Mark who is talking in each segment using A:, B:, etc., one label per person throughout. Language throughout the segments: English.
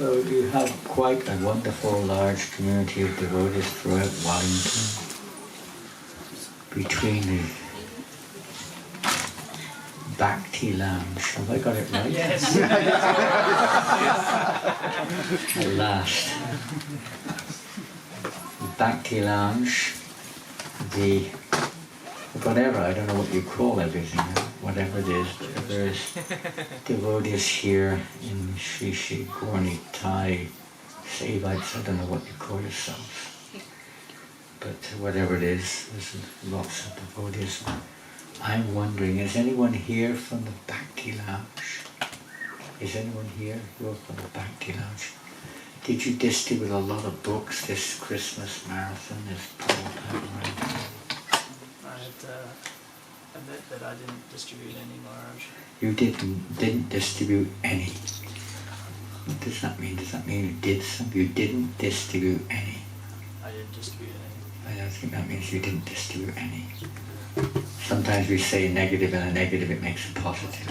A: So you have quite a wonderful large community of devotees throughout Wellington. Between the Bhakti Lounge, have I got it right?
B: Yes.
A: At last. The Bhakti Lounge, the whatever, I don't know what you call everything, whatever it is, but there's devotees here in Sri Sri Gorni Thai Sevites, I don't know what you call yourselves. But whatever it is, there's lots of devotees. I'm wondering, is anyone here from the Bhakti Lounge? Is anyone here? You're from the Bhakti Lounge. Did you distribute a lot of books this Christmas marathon? This Prabhupada marathon?
B: I had to admit that I didn't distribute any, Maharaj.
A: You didn't distribute any. What does that mean? Does that mean you did some? You didn't distribute any.
B: I didn't distribute any.
A: I don't think that means you didn't distribute any. Sometimes we say negative and a negative, it makes a positive.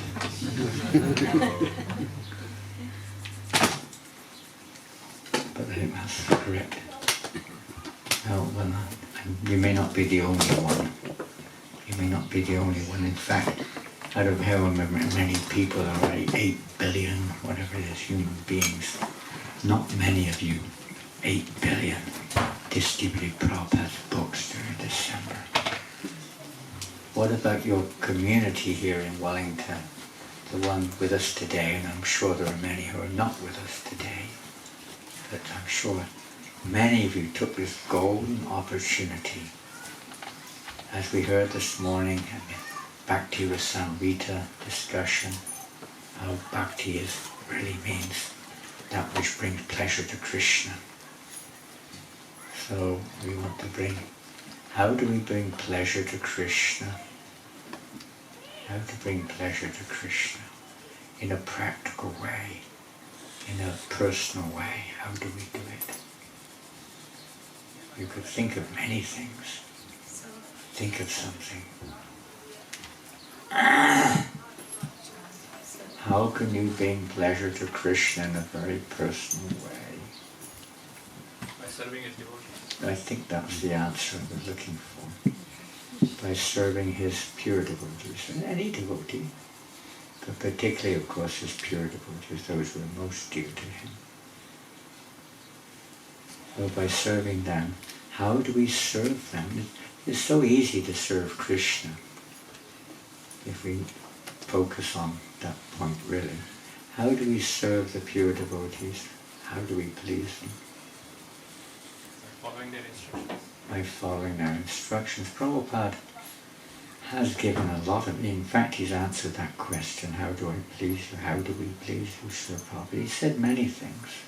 A: But I think that's correct. No, well, you may not be the only one. You may not be the only one. In fact, out of however many people are, right, 8 billion, whatever it is, human beings, not many of you, 8 billion, distributed Prabhupada's books during December. What about your community here in Wellington, the one with us today, and I'm sure there are many who are not with us today, but I'm sure many of you took this golden opportunity, as we heard this morning in the Bhakti Rasamrita discussion, how Bhakti really means that which brings pleasure to Krishna. So we want to bring, how do we bring pleasure to Krishna? How to bring pleasure to Krishna in a practical way, in a personal way. How do we do it? You could think of many things. Think of something. How can you bring pleasure to Krishna in a very personal way?
C: By serving his devotees.
A: I think that's the answer we're looking for. By serving his pure devotees, and any devotee, but particularly, of course, his pure devotees, those who are most dear to him. So by serving them, how do we serve them? It's so easy to serve Krishna if we focus on that point really. How do we serve the pure devotees? How do we please them?
C: Following their instructions.
A: By following their instructions. Prabhupada has given a lot of, in fact he's answered that question, how do I please you, how do we please you, Sir Prabhupada? He said many things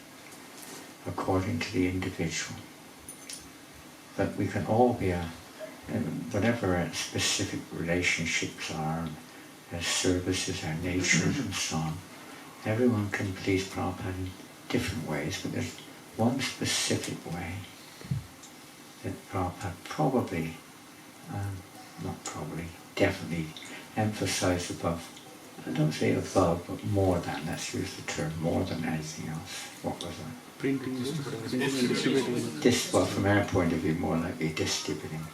A: according to the individual. But we can all be whatever our specific relationships are, our services, our natures and so on, everyone can please Prabhupada in different ways, but there's one specific way that Prabhupada definitely emphasized above, I don't say above, but more than, let's use the term, more than anything else. What was that?
D: Printing, distributing.
A: Well, from our point of view, more likely distributing.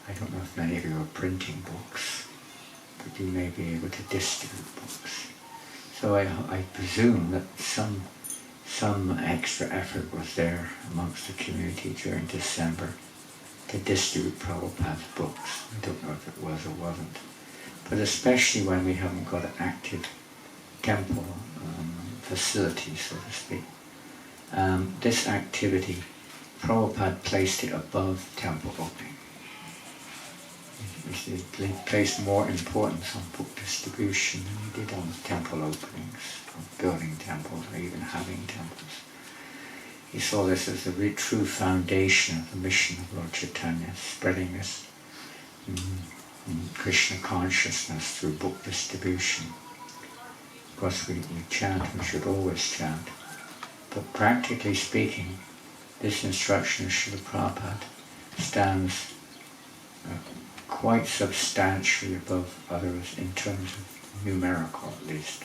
A: I don't know if many of you are printing books, but you may be able to distribute books. So I presume that some extra effort was there amongst the community during December to distribute Prabhupada's books. I don't know if it was or wasn't. But especially when we haven't got an active temple facility, so to speak. This activity, Prabhupada placed it above temple opening. He placed more importance on book distribution than he did on temple openings, or building temples, or even having temples. He saw this as the true foundation of the mission of Lord Chaitanya, spreading this Krishna consciousness through book distribution. Of course we chant, we should always chant, but practically speaking, this instruction of Srila Prabhupada stands quite substantially above others in terms of numerical at least.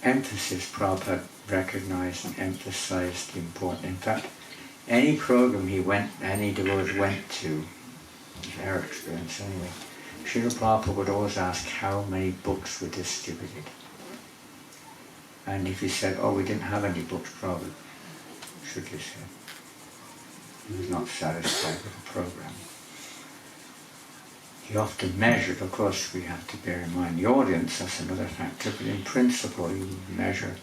A: emphasis Prabhupada recognized and emphasized the importance. In fact, any program any devotee went to, it's our experience anyway, Srila Prabhupada would always ask how many books were distributed. And if he said, oh, we didn't have any books, Prabhupada shook his head. He was not satisfied with the program. He often measured, of course we have to bear in mind the audience, that's another factor, but in principle you measure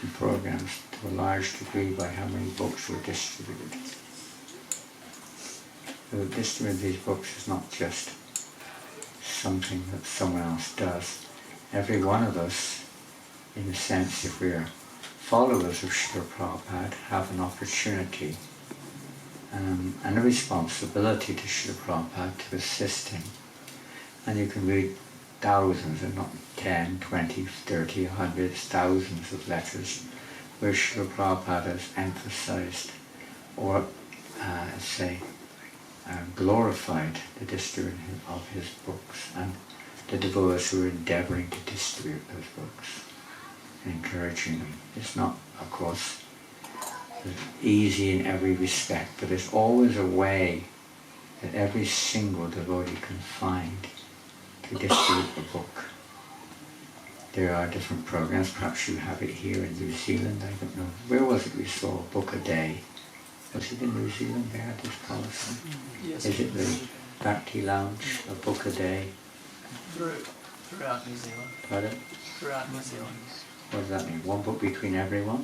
A: in programs to a large degree by how many books were distributed. So distributing these books is not just something that someone else does. Every one of us, in a sense, if we are followers of Srila Prabhupada, have an opportunity and a responsibility to Srila Prabhupada to assist him. And you can read thousands, and not 10, 20, 30, hundreds, thousands of letters where Srila Prabhupada has emphasized or, glorified the distribution of his books and the devotees who are endeavoring to distribute those books, encouraging them. It's not, of course, easy in every respect, but there's always a way that every single devotee can find to distribute the book. There are different programs, perhaps you have it here in New Zealand, I don't know. Where was it we saw a book a day? Was it in New Zealand they had this policy?
B: Yes.
A: Is it the Bhakti Lounge, a book a day?
B: Throughout New Zealand.
A: Pardon?
B: Throughout New Zealand.
A: What does that mean? One book between everyone?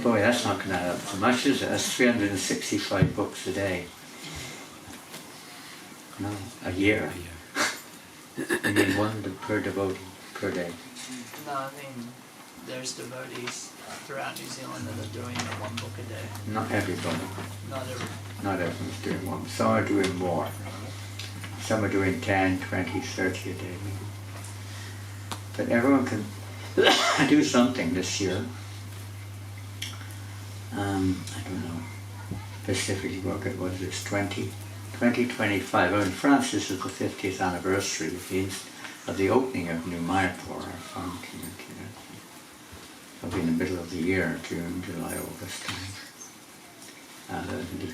A: Boy, that's not going to add up to much, is it? That's 365 books a day. No, a year. You mean one per devotee per day?
B: No, I mean, there's devotees throughout New Zealand that are doing one book a day.
A: Not everybody.
B: Not every.
A: Not everyone's doing one. Some are doing more. Some are doing 10, 20, 30 a day. But everyone can do something this year. I don't know specifically what it was. It's 2025. Oh, in France, this is the 50th anniversary of the opening of New Mayapur, our farm community. It'll be in the middle of the year, June, July, August time.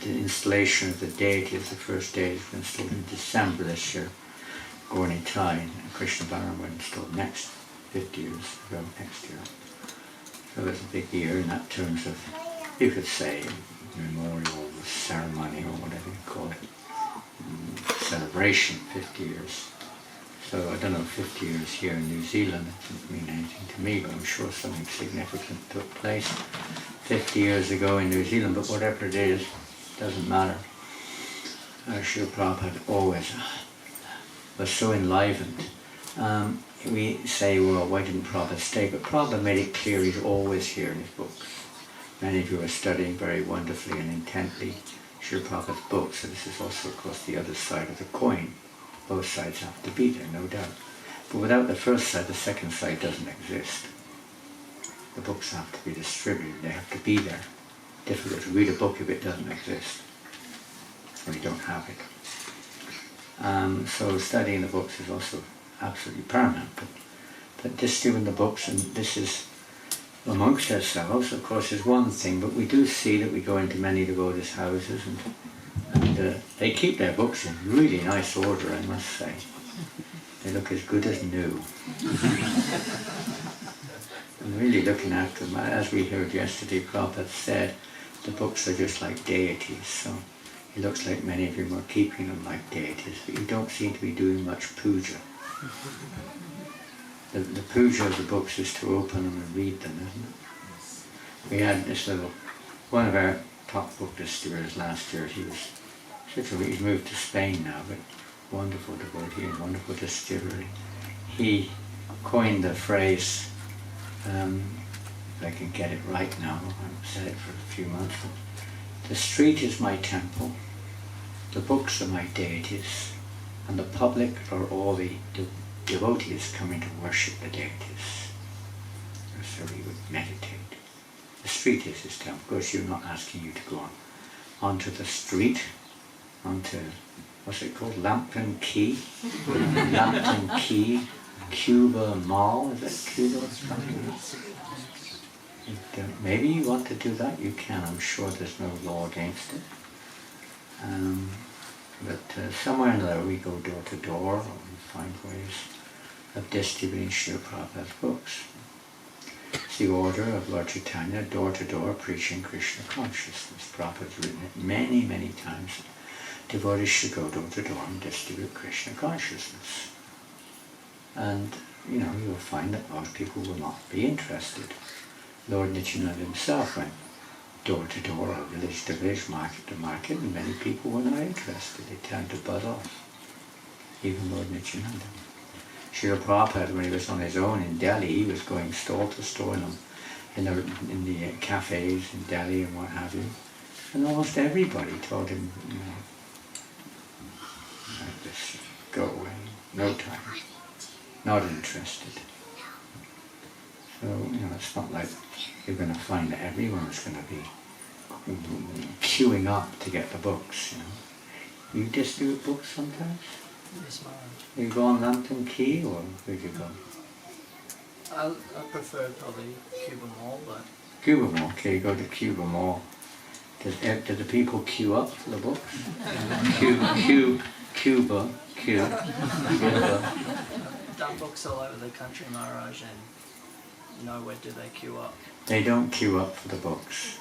A: The installation of the deities, the first deities were installed in December this year. Gaurni Tai and Krishna Balaram were installed 50 years ago, next year. So it's a big year in that terms of, you could say, memorial ceremony or whatever you call it. Celebration, 50 years. So I don't know, 50 years here in New Zealand, it doesn't mean anything to me, but I'm sure something significant took place 50 years ago in New Zealand, but whatever it is, doesn't matter. Srila Prabhupada always was so enlivened. We say, well, why didn't Prabhupada stay? But Prabhupada made it clear he's always here in his books. Many of you are studying very wonderfully and intently Srila Prabhupada's books, so this is also, of course, the other side of the coin. Both sides have to be there, no doubt. But without the first side, the second side doesn't exist. The books have to be distributed, they have to be there. Difficult to read a book if it doesn't exist, or you don't have it. So studying the books is also absolutely paramount. But distributing the books, and this is amongst ourselves, of course, is one thing, but we do see that we go into many devotees' houses and they keep their books in really nice order, I must say. They look as good as new. I'm really looking after them. As we heard yesterday, Prabhupada said, the books are just like deities, so it looks like many of you are keeping them like deities, but you don't seem to be doing much puja. The puja of the books is to open them and read them, isn't it? We had this one of our top book distributors last year, he's moved to Spain now, but wonderful devotee and wonderful distributor. He coined the phrase, if I can get it right now, I've said it for a few months, the street is my temple, the books are my deities, and the public are all the devotees coming to worship the deities. So he would meditate. The street is his temple. Of course, you're not asking you to go onto the street, onto, what's it called, Lambton Quay? Lambton Quay, Cuba Mall, is it Cuba? Maybe you want to do that, you can. I'm sure there's no law against it. But somewhere or another we go door to door, or we find ways of distributing Srila Prabhupada's books. It's the order of Lord Chaitanya, door to door, preaching Krishna consciousness. Prabhupada's written it many, many times. Devotees should go door to door and distribute Krishna consciousness. And, you'll find that most people will not be interested. Lord Nityananda himself went door to door, or village to village, market to market, and many people were not interested. They turned to buzz off. Even Lord Nityananda. Srila Prabhupada, when he was on his own in Delhi, he was going store to store in the cafes in Delhi and what have you. And almost everybody told him, just go away, no time, not interested. So, it's not like you're going to find that everyone's going to be queuing up to get the books, You distribute books sometimes?
B: Yes, Maharaj.
A: You go on Lambton Key, or where'd you go?
B: I prefer probably Cuba Mall, but...
A: Cuba Mall, okay, you go to Cuba Mall. Do the people queue up for the books? Cuba.
B: I've done books all over the country, Maharaj, and nowhere do they queue up.
A: They don't queue up for the books.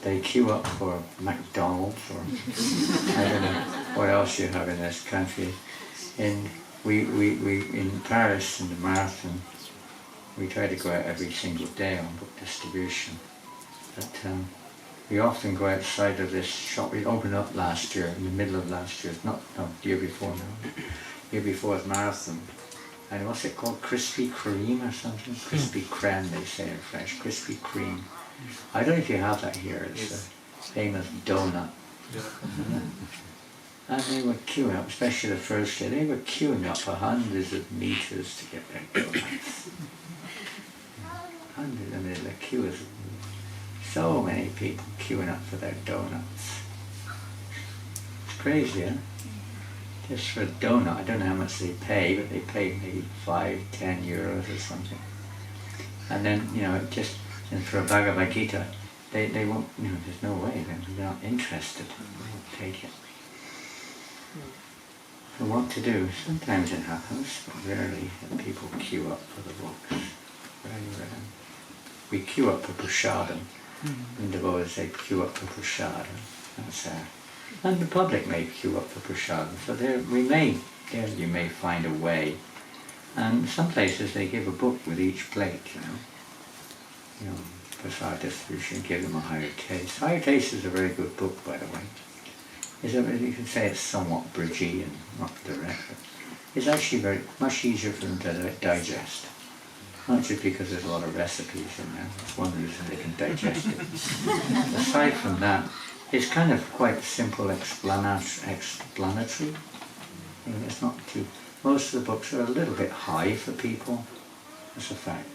A: They queue up for McDonald's, or I don't know what else you have in this country. We in Paris, in the marathon, we try to go out every single day on book distribution. But we often go outside of this shop. We opened up last year, in the middle of last year, the year before now. Year before's marathon. And what's it called? Krispy Kreme or something? Krispy Kreme, they say in French. Krispy Kreme. I don't know if you have that here. It's a famous donut. Yeah. And they were queuing up, especially the first day, they were queuing up for hundreds of meters to get their donuts. Hundreds, the queue is so many people queuing up for their donuts. It's crazy, huh? Just for a donut, I don't know how much they pay, but they pay maybe 5-10 euros or something. And then, and for a Bhagavad Gita, they won't, there's no way, they're not interested, they won't take it. So what to do? Sometimes it happens, but rarely that people queue up for the books. Very rare. We queue up for prasadam. And devotees, they queue up for prasadam. That's and the public may queue up for prasadam. So you may find a way. And some places they give a book with each plate, prasad distribution, give them a higher taste. Higher taste is a very good book, by the way. You can say it's somewhat bridgy and not direct, but it's actually very much easier for them to digest. Not just because there's a lot of recipes in there, that's one reason they can digest it. Aside from that, it's kind of quite simple explanatory. It's not too... Most of the books are a little bit high for people, that's a fact.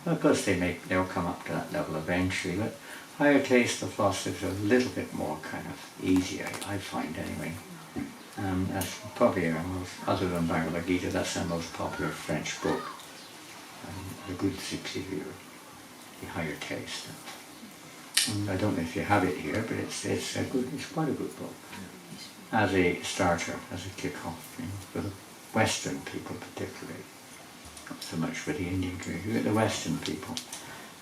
A: Of course they'll come up to that level eventually, but higher taste of philosophy is a little bit more kind of easier, I find anyway. That's probably other than Bhagavad Gita, that's the most popular French book. The good superior, the higher taste. And I don't know if you have it here, but it's quite a good book. As a starter, as a kick-off, for the Western people particularly. Not so much for the Indian community, but the Western people,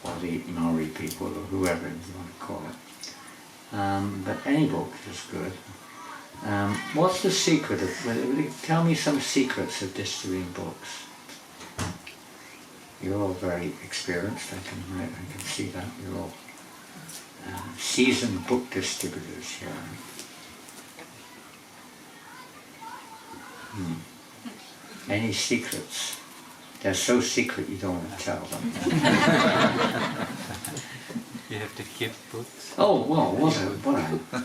A: or the Maori people, or whoever you want to call it. But any book is good. What's the secret of... Tell me some secrets of distributing books. You're all very experienced, I can see that. You're all seasoned book distributors here. Any secrets? They're so secret you don't want to tell them.
E: You have to keep books.
A: Oh, well, what a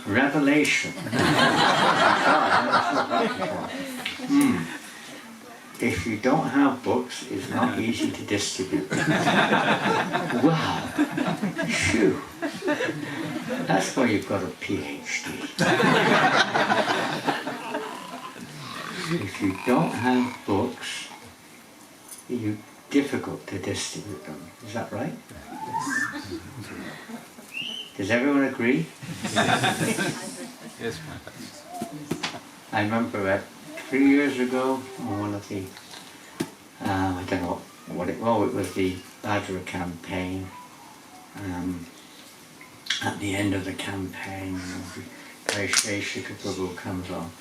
A: revelation. If you don't have books, it's not easy to distribute. Wow. Phew. That's why you've got a PhD. If you don't have books, difficult to distribute them. Is that right? Does everyone agree?
E: Yes, Maharaj.
A: I remember about 3 years ago on one of the, I don't know what it was, it was the Bhadra campaign. At the end of the campaign, Vaisheshika Prabhu comes on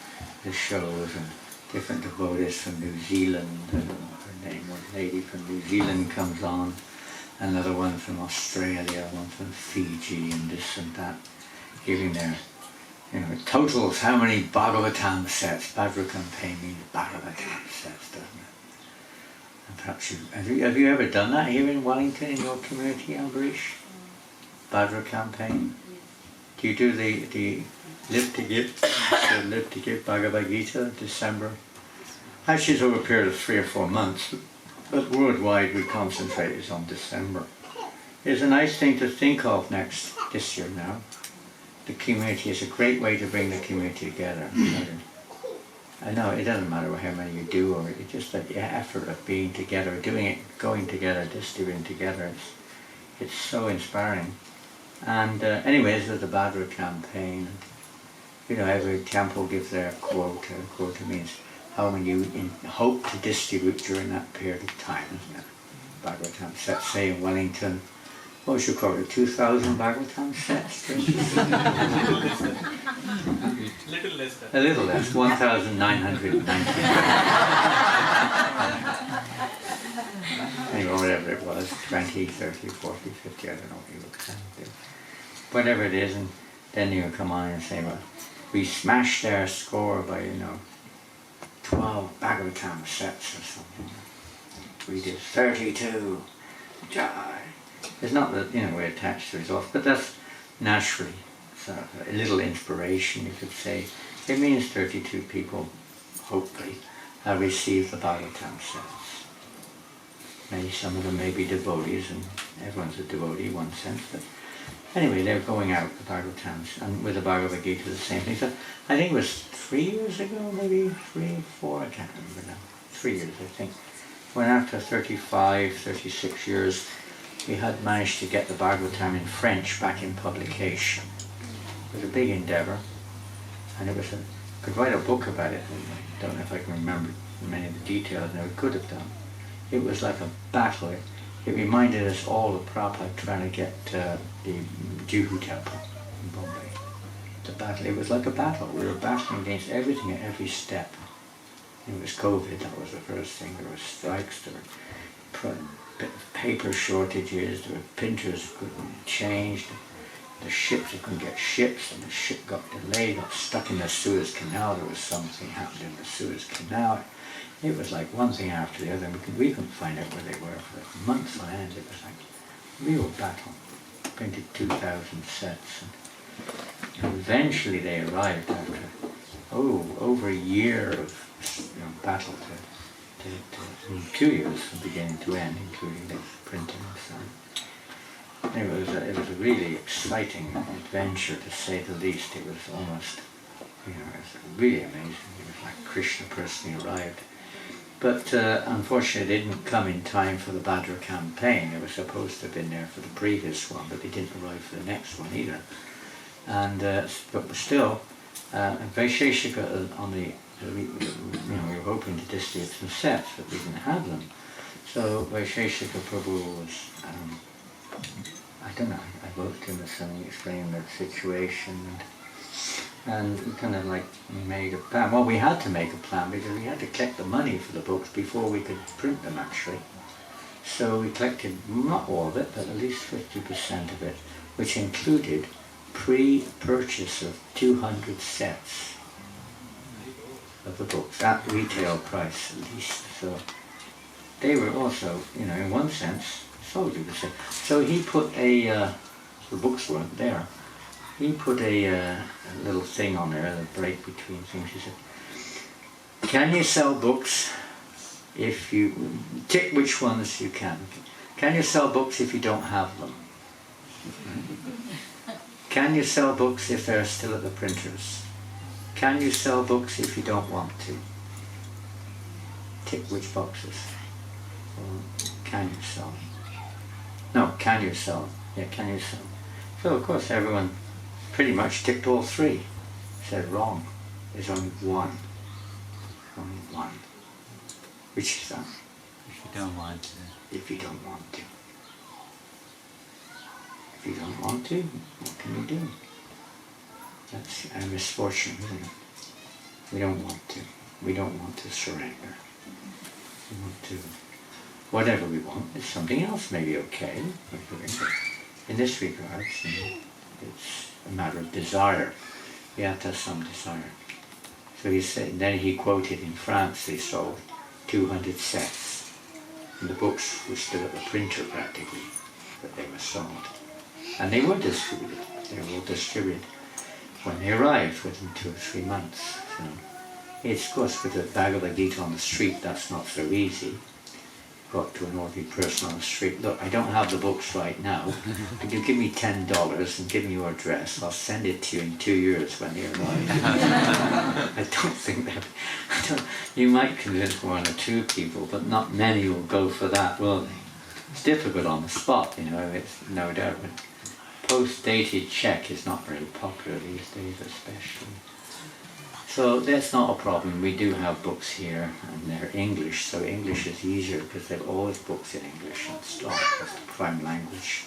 A: the shows, and different devotees from New Zealand, I don't know her name, one lady from New Zealand comes on, another one from Australia, one from Fiji, and this and that, giving their, it totals how many Bhagavatam sets. Bhadra campaign means Bhagavatam sets, doesn't it? And perhaps have you ever done that here in Wellington in your community, Ambarish? Bhadra campaign? Do you do the Live to Give Bhagavad Gita December? Actually it's over a period of 3 or 4 months, but worldwide we concentrate on December. It's a nice thing to think of this year now. The community is a great way to bring the community together. I know it doesn't matter how many you do, or it's just the effort of being together, doing it, going together, distributing together. It's so inspiring. And anyways, there's the Bhadra campaign. Every temple gives their quota. Quota means how many you hope to distribute during that period of time, isn't it? Bhagavatam sets, say in Wellington, what should call it, 2,000 Bhagavatam sets?
C: Little less than.
A: A little less, 1,990. Anyway, whatever it was, 20, 30, 40, 50, I don't know what you look at. Whatever it is, and then you come on and say, well, we smashed their score by, 12 Bhagavatam sets or something. We did 32. Jai. It's not that, we're attached to results, but that's naturally sort of a little inspiration, you could say. It means 32 people, hopefully, have received the Bhagavatam sets. Maybe some of them may be devotees, and everyone's a devotee in one sense, but anyway, they're going out, the Bhagavatams, and with the Bhagavad Gita, the same thing. So I think it was 3 years ago, maybe 3 or 4, I can't remember now. 3 years, I think. When after 35, 36 years, we had managed to get the Bhagavatam in French back in publication. It was a big endeavour, and it was could write a book about it. I don't know if I can remember many of the details, and I could have done. It was like a battle. It reminded us all of Prabhupada trying to get the Juhu temple in Bombay. The battle. It was like a battle. We were battling against everything at every step. It was COVID, that was the first thing. There were strikes, there were paper shortages, there were printers couldn't change, the ships, they couldn't get ships, and the ship got delayed, got stuck in the Suez Canal. There was something happened in the Suez Canal. It was like one thing after the other. We couldn't find out where they were for months on end. It was like a real battle. Printed 2,000 sets. And eventually they arrived after, over a year of battle to 2 years from beginning to end, including the printing and so on. It was a really exciting adventure, to say the least. It was almost, it was really amazing. It was like Krishna personally arrived. But unfortunately it didn't come in time for the Bhadra campaign. It was supposed to have been there for the previous one, but they didn't arrive for the next one either. And but still, Vaisheshika on the, we were hoping to distribute some sets, but we didn't have them. So Vaisheshika Prabhu was, I don't know, I wrote to him or something explaining the situation, and we kind of like made a plan. Well, we had to make a plan because we had to collect the money for the books before we could print them actually. So we collected not all of it, but at least 50% of it, which included pre-purchase of 200 sets of the books at retail price at least. So they were also, in one sense, sold you the set. So he put the books weren't there. He put a little thing on there, a break between things. He said, can you sell books if you, tick which ones you can. Can you sell books if you don't have them? Can you sell books if they're still at the printers? Can you sell books if you don't want to? Tick which boxes. can you sell? No, can you sell? Yeah, can you sell? So of course everyone pretty much ticked all three. Said wrong. There's only one. Only one. Which is that?
F: If you don't want to.
A: If you don't want to. If you don't want to, what can you do? That's a misfortune, isn't it? We don't want to. We don't want to surrender. We want to, whatever we want, it's something else may be okay. In this regard, it's a matter of desire. We have to have some desire. So he said, then he quoted in France they sold 200 sets. And the books were still at the printer practically, but they were sold. And they were distributed. They were all distributed when they arrived within 2 or 3 months. So it's, of course, with the Bhagavad Gita on the street, that's not so easy. Got to an ordinary person on the street, look, I don't have the books right now. Could you give me $10 and give me your address? I'll send it to you in 2 years when they arrive. I don't think that. You might convince 1 or 2 people, but not many will go for that, will they? It's difficult on the spot, you know, it's no doubt. But post-dated check is not very popular these days, especially. So that's not a problem. We do have books here, and they're English, so English is easier because there are always books in English and stuff. That's the prime language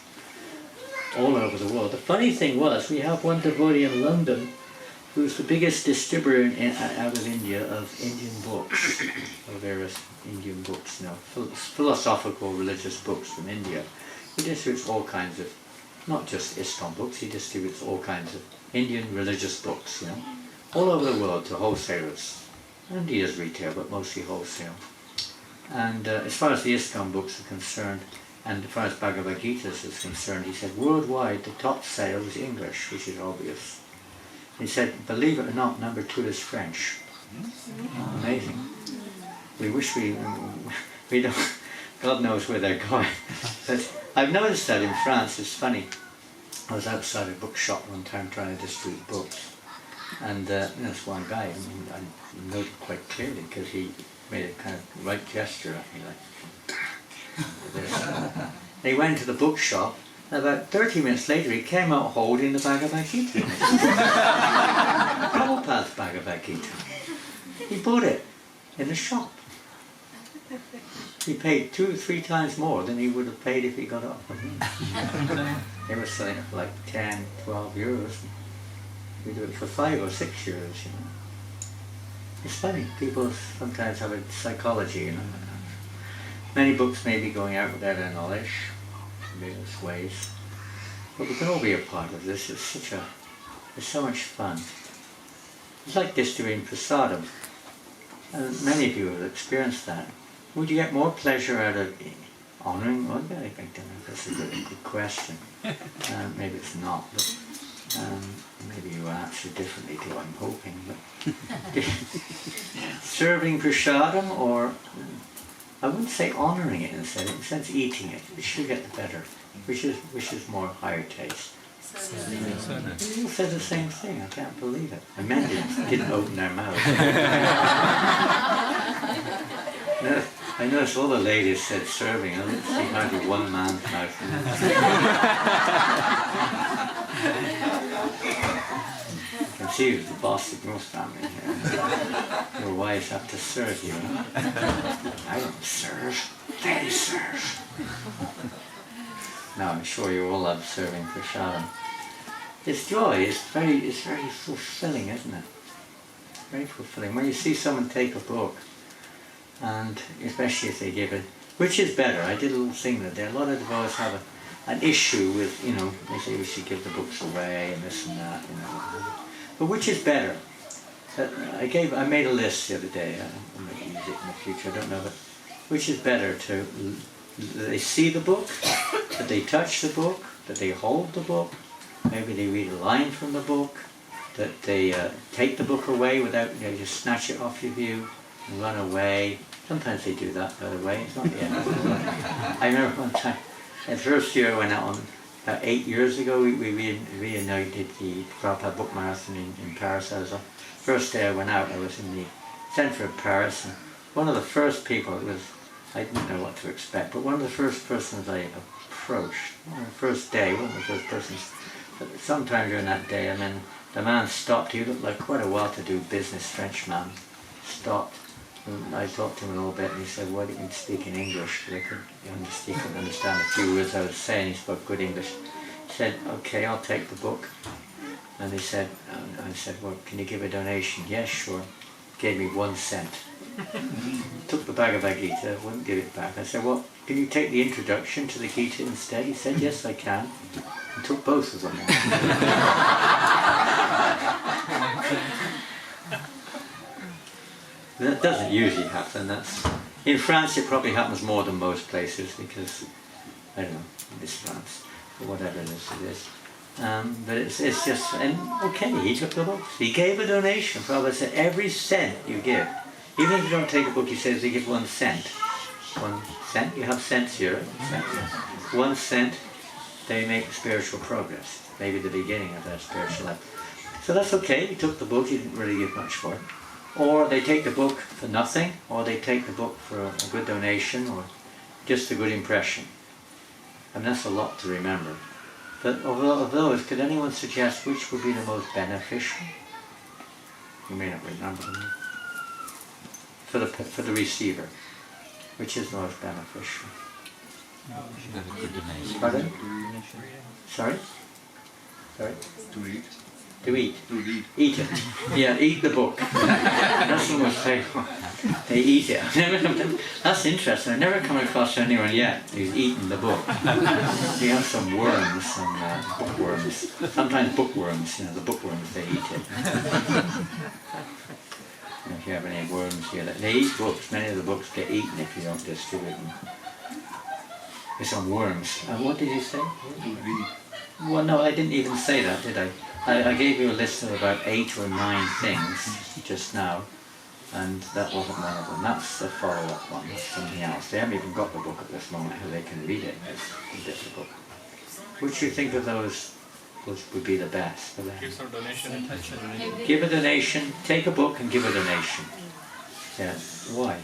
A: all over the world. The funny thing was, we have one devotee in London who's the biggest distributor out of India of Indian books, of various Indian books, you know, philosophical, religious books from India. He distributes all kinds of, not just ISKCON books, he distributes all kinds of Indian religious books, you know, all over the world to wholesalers. And he does retail, but mostly wholesale. And as far as the ISKCON books are concerned, and as far as Bhagavad Gita is concerned, he said worldwide the top sale is English, which is obvious. He said, believe it or not, number 2 is French. Amazing. We wish we don't, God knows where they're going. But I've noticed that in France, it's funny. I was outside a bookshop one time trying to distribute books. And there's one guy, I noted quite clearly because he made a kind of right gesture at me, like. They went to the bookshop, and about 30 minutes later he came out holding the Bhagavad Gita. Prabhupada's Bhagavad Gita. He bought it in the shop. He paid 2 or 3 times more than he would have paid if he got it off of me. They were selling it for like 10, 12 euros. We do it for 5 or 6 years, you know. It's funny, people sometimes have a psychology, you know. Many books may be going out without our knowledge, in various ways. But we can all be a part of this. It's so much fun. It's like distributing prasadam. And many of you have experienced that. Would you get more pleasure out of honouring? Well, I think that's a good question. Maybe it's not, but maybe you answer differently to what I'm hoping. But serving prasadam, or I wouldn't say honouring it in a sense eating it. You should get the better, which is more higher taste. You said the same thing. I can't believe it. The men didn't open their mouths. No, I noticed all the ladies said serving. I didn't see hardly one man's mouth. You can see who's the boss of your family here. Your wives have to serve you. I don't serve. They serve. Now I'm sure you all love serving prasadam. It's joy. It's very fulfilling, isn't it? Very fulfilling. When you see someone take a book, and especially if they give it, which is better? I did a little thing that there. A lot of devotees have an issue with, you know, they say we should give the books away and this and that, you know. But which is better? I made a list the other day. I might use it in the future. I don't know, but which is better? That they see the book, that they touch the book, that they hold the book, maybe they read a line from the book, that they take the book away without, you know, just snatch it off your view and run away. Sometimes they do that, by the way. It's not the end of the world. I remember one time, the first year I went out on, about 8 years ago, we reunited the Prabhupada Book Marathon in Paris. First day I went out, I was in the centre of Paris, and one of the first people, it was I didn't know what to expect. But one of the first persons I approached, on the first day, one of the first persons, sometime during that day, and then the man stopped. He looked like quite a well-to-do business Frenchman. Stopped. And I talked to him a little bit, and he said, "Why don't you speak in English?" Because he couldn't understand a few words I was saying. He spoke good English. He said, "Okay, I'll take the book." And he said, I said, "Well, can you give a donation?" "Yes, sure." Gave me 1 cent. Took the Bhagavad Gita, wouldn't give it back. I said, "Well, can you take the introduction to the Gita instead?" He said, "Yes, I can." And took both of them. That doesn't usually happen. That's in France. It probably happens more than most places because I don't know. It's France, or whatever it is. But it's just okay. He took the books. He gave a donation. Prabhupada said every cent you give, even if you don't take a book, he says they give 1 cent. 1 cent. You have cents here. Right? 1 cent. They make spiritual progress. Maybe the beginning of their spiritual life. So that's okay. He took the book. He didn't really give much for it. Or they take the book for nothing, or they take the book for a good donation, or just a good impression. And that's a lot to remember. But of those, could anyone suggest which would be the most beneficial? You may not remember them. For the receiver, which is the most beneficial? Pardon? Sorry? Sorry?
D: To read.
A: To eat.
D: To read.
A: Eat it. Yeah, eat the book. That's the most faithful. They eat it. That's interesting. I've never come across anyone yet who's eaten the book. You have some worms, some bookworms. Sometimes bookworms, the bookworms, they eat it. If you have any worms here, they eat books. Many of the books get eaten if you don't distribute them. There's some worms. What did you say?
D: To read.
A: Well, no, I didn't even say that, did I? I gave you a list of about 8 or 9 things just now, and that wasn't one of them. That's a follow-up one. That's something else. They haven't even got the book at this moment, how they can read it. It's difficult. Which do you think of those would be the best for them?
C: Give some donation.
A: Give a donation, take a book and give a donation. Yeah. Why?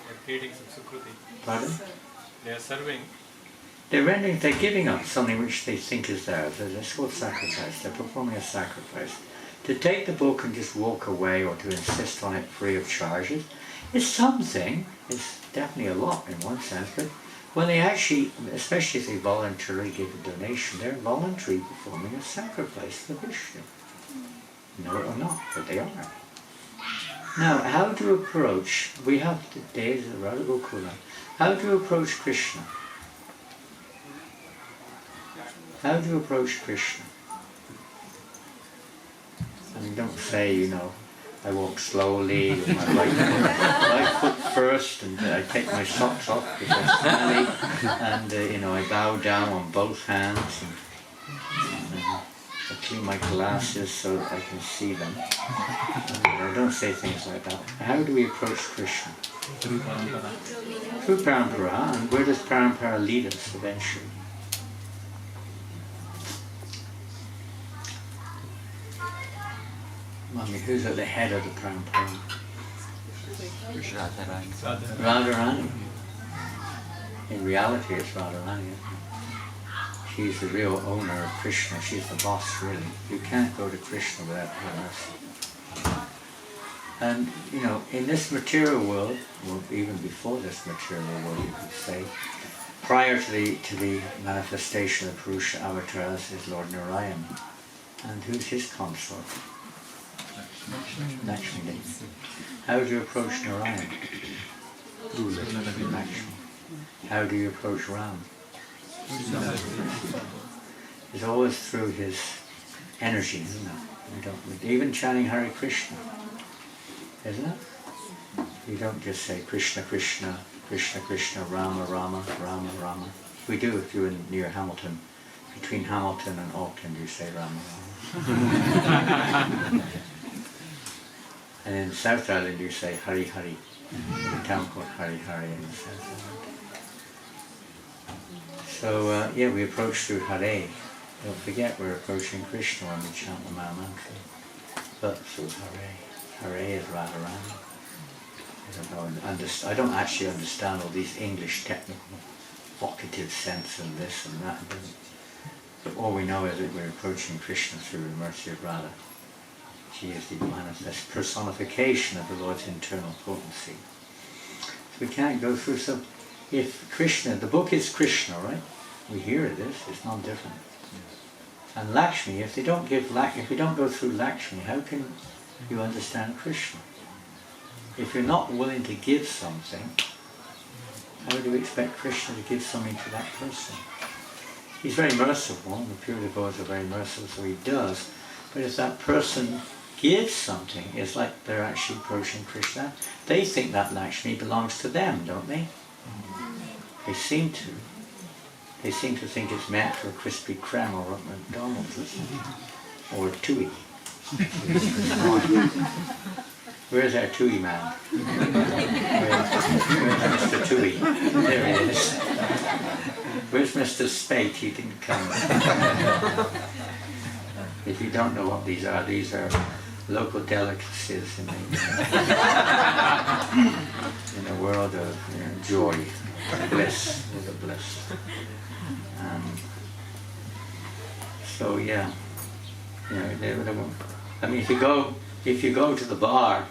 C: They're creating some sukruti.
A: Pardon?
C: They are serving.
A: They're giving up something which they think is theirs. It's called sacrifice. They're performing a sacrifice. To take the book and just walk away, or to insist on it free of charge, is something. It's definitely a lot in one sense, but when they actually, especially if they voluntarily give a donation, they're voluntarily performing a sacrifice to Vishnu. Know it or not, but they are. Now, how to approach, we have the days of Radha Gokula. How to approach Krishna? How do you approach Krishna? I mean, don't say, I walk slowly with my right foot first, and I take my socks off because I'm smelly, and I bow down on both hands, and I clean my glasses so that I can see them. And, don't say things like that. How do we approach Krishna? Through parampara, and where does parampara lead us eventually? Mummy, who's at the head of the parampara? Radharani. In reality, it's Radharani. She's the real owner of Krishna. She's the boss, really. You can't go to Krishna without her mercy. And, in this material world, or even before this material world, you could say, prior to the manifestation of Purusha avatars is Lord Narayan. And who's his consort? Lakshmi. How do you approach Narayan? Through Lakshmi. How do you approach Ram? It's always through his energy, isn't it? Even chanting Hare Krishna, isn't it? You don't just say Krishna, Krishna, Krishna, Krishna, Rama, Rama, Rama, Rama. We do if you're near Hamilton. Between Hamilton and Auckland, you say Rama, Rama. And in South Island you say Hari Hari. In a town called Hari Hari in the South Island. So we approach through Hare. Don't forget we're approaching Krishna when we chant the Maha Mantra. But through Hare. Hare is Radharani. I don't actually understand all these English technical vocative sense and this and that. But all we know is that we're approaching Krishna through the mercy of Radha. She is the manifest personification of the Lord's internal potency. So we can't go through. So if Krishna, the book is Krishna, right? We hear this. It's not different. And Lakshmi, if we don't go through Lakshmi, how can you understand Krishna? If you're not willing to give something, how do you expect Krishna to give something to that person? He's very merciful, and the pure devotees are very merciful, so he does. But if that person gives something, it's like they're actually approaching Krishna. They think that Lakshmi belongs to them, don't they? They seem to. They seem to think it's meant for Krispy Kreme or at McDonald's or Tui. Where's our Tui man? Where's Mr. Tui? There he is. Where's Mr. Spate? He didn't come. If you don't know what these are local delicacies in the world of joy, bliss, is a bliss. So yeah, I mean, if you go to the bar,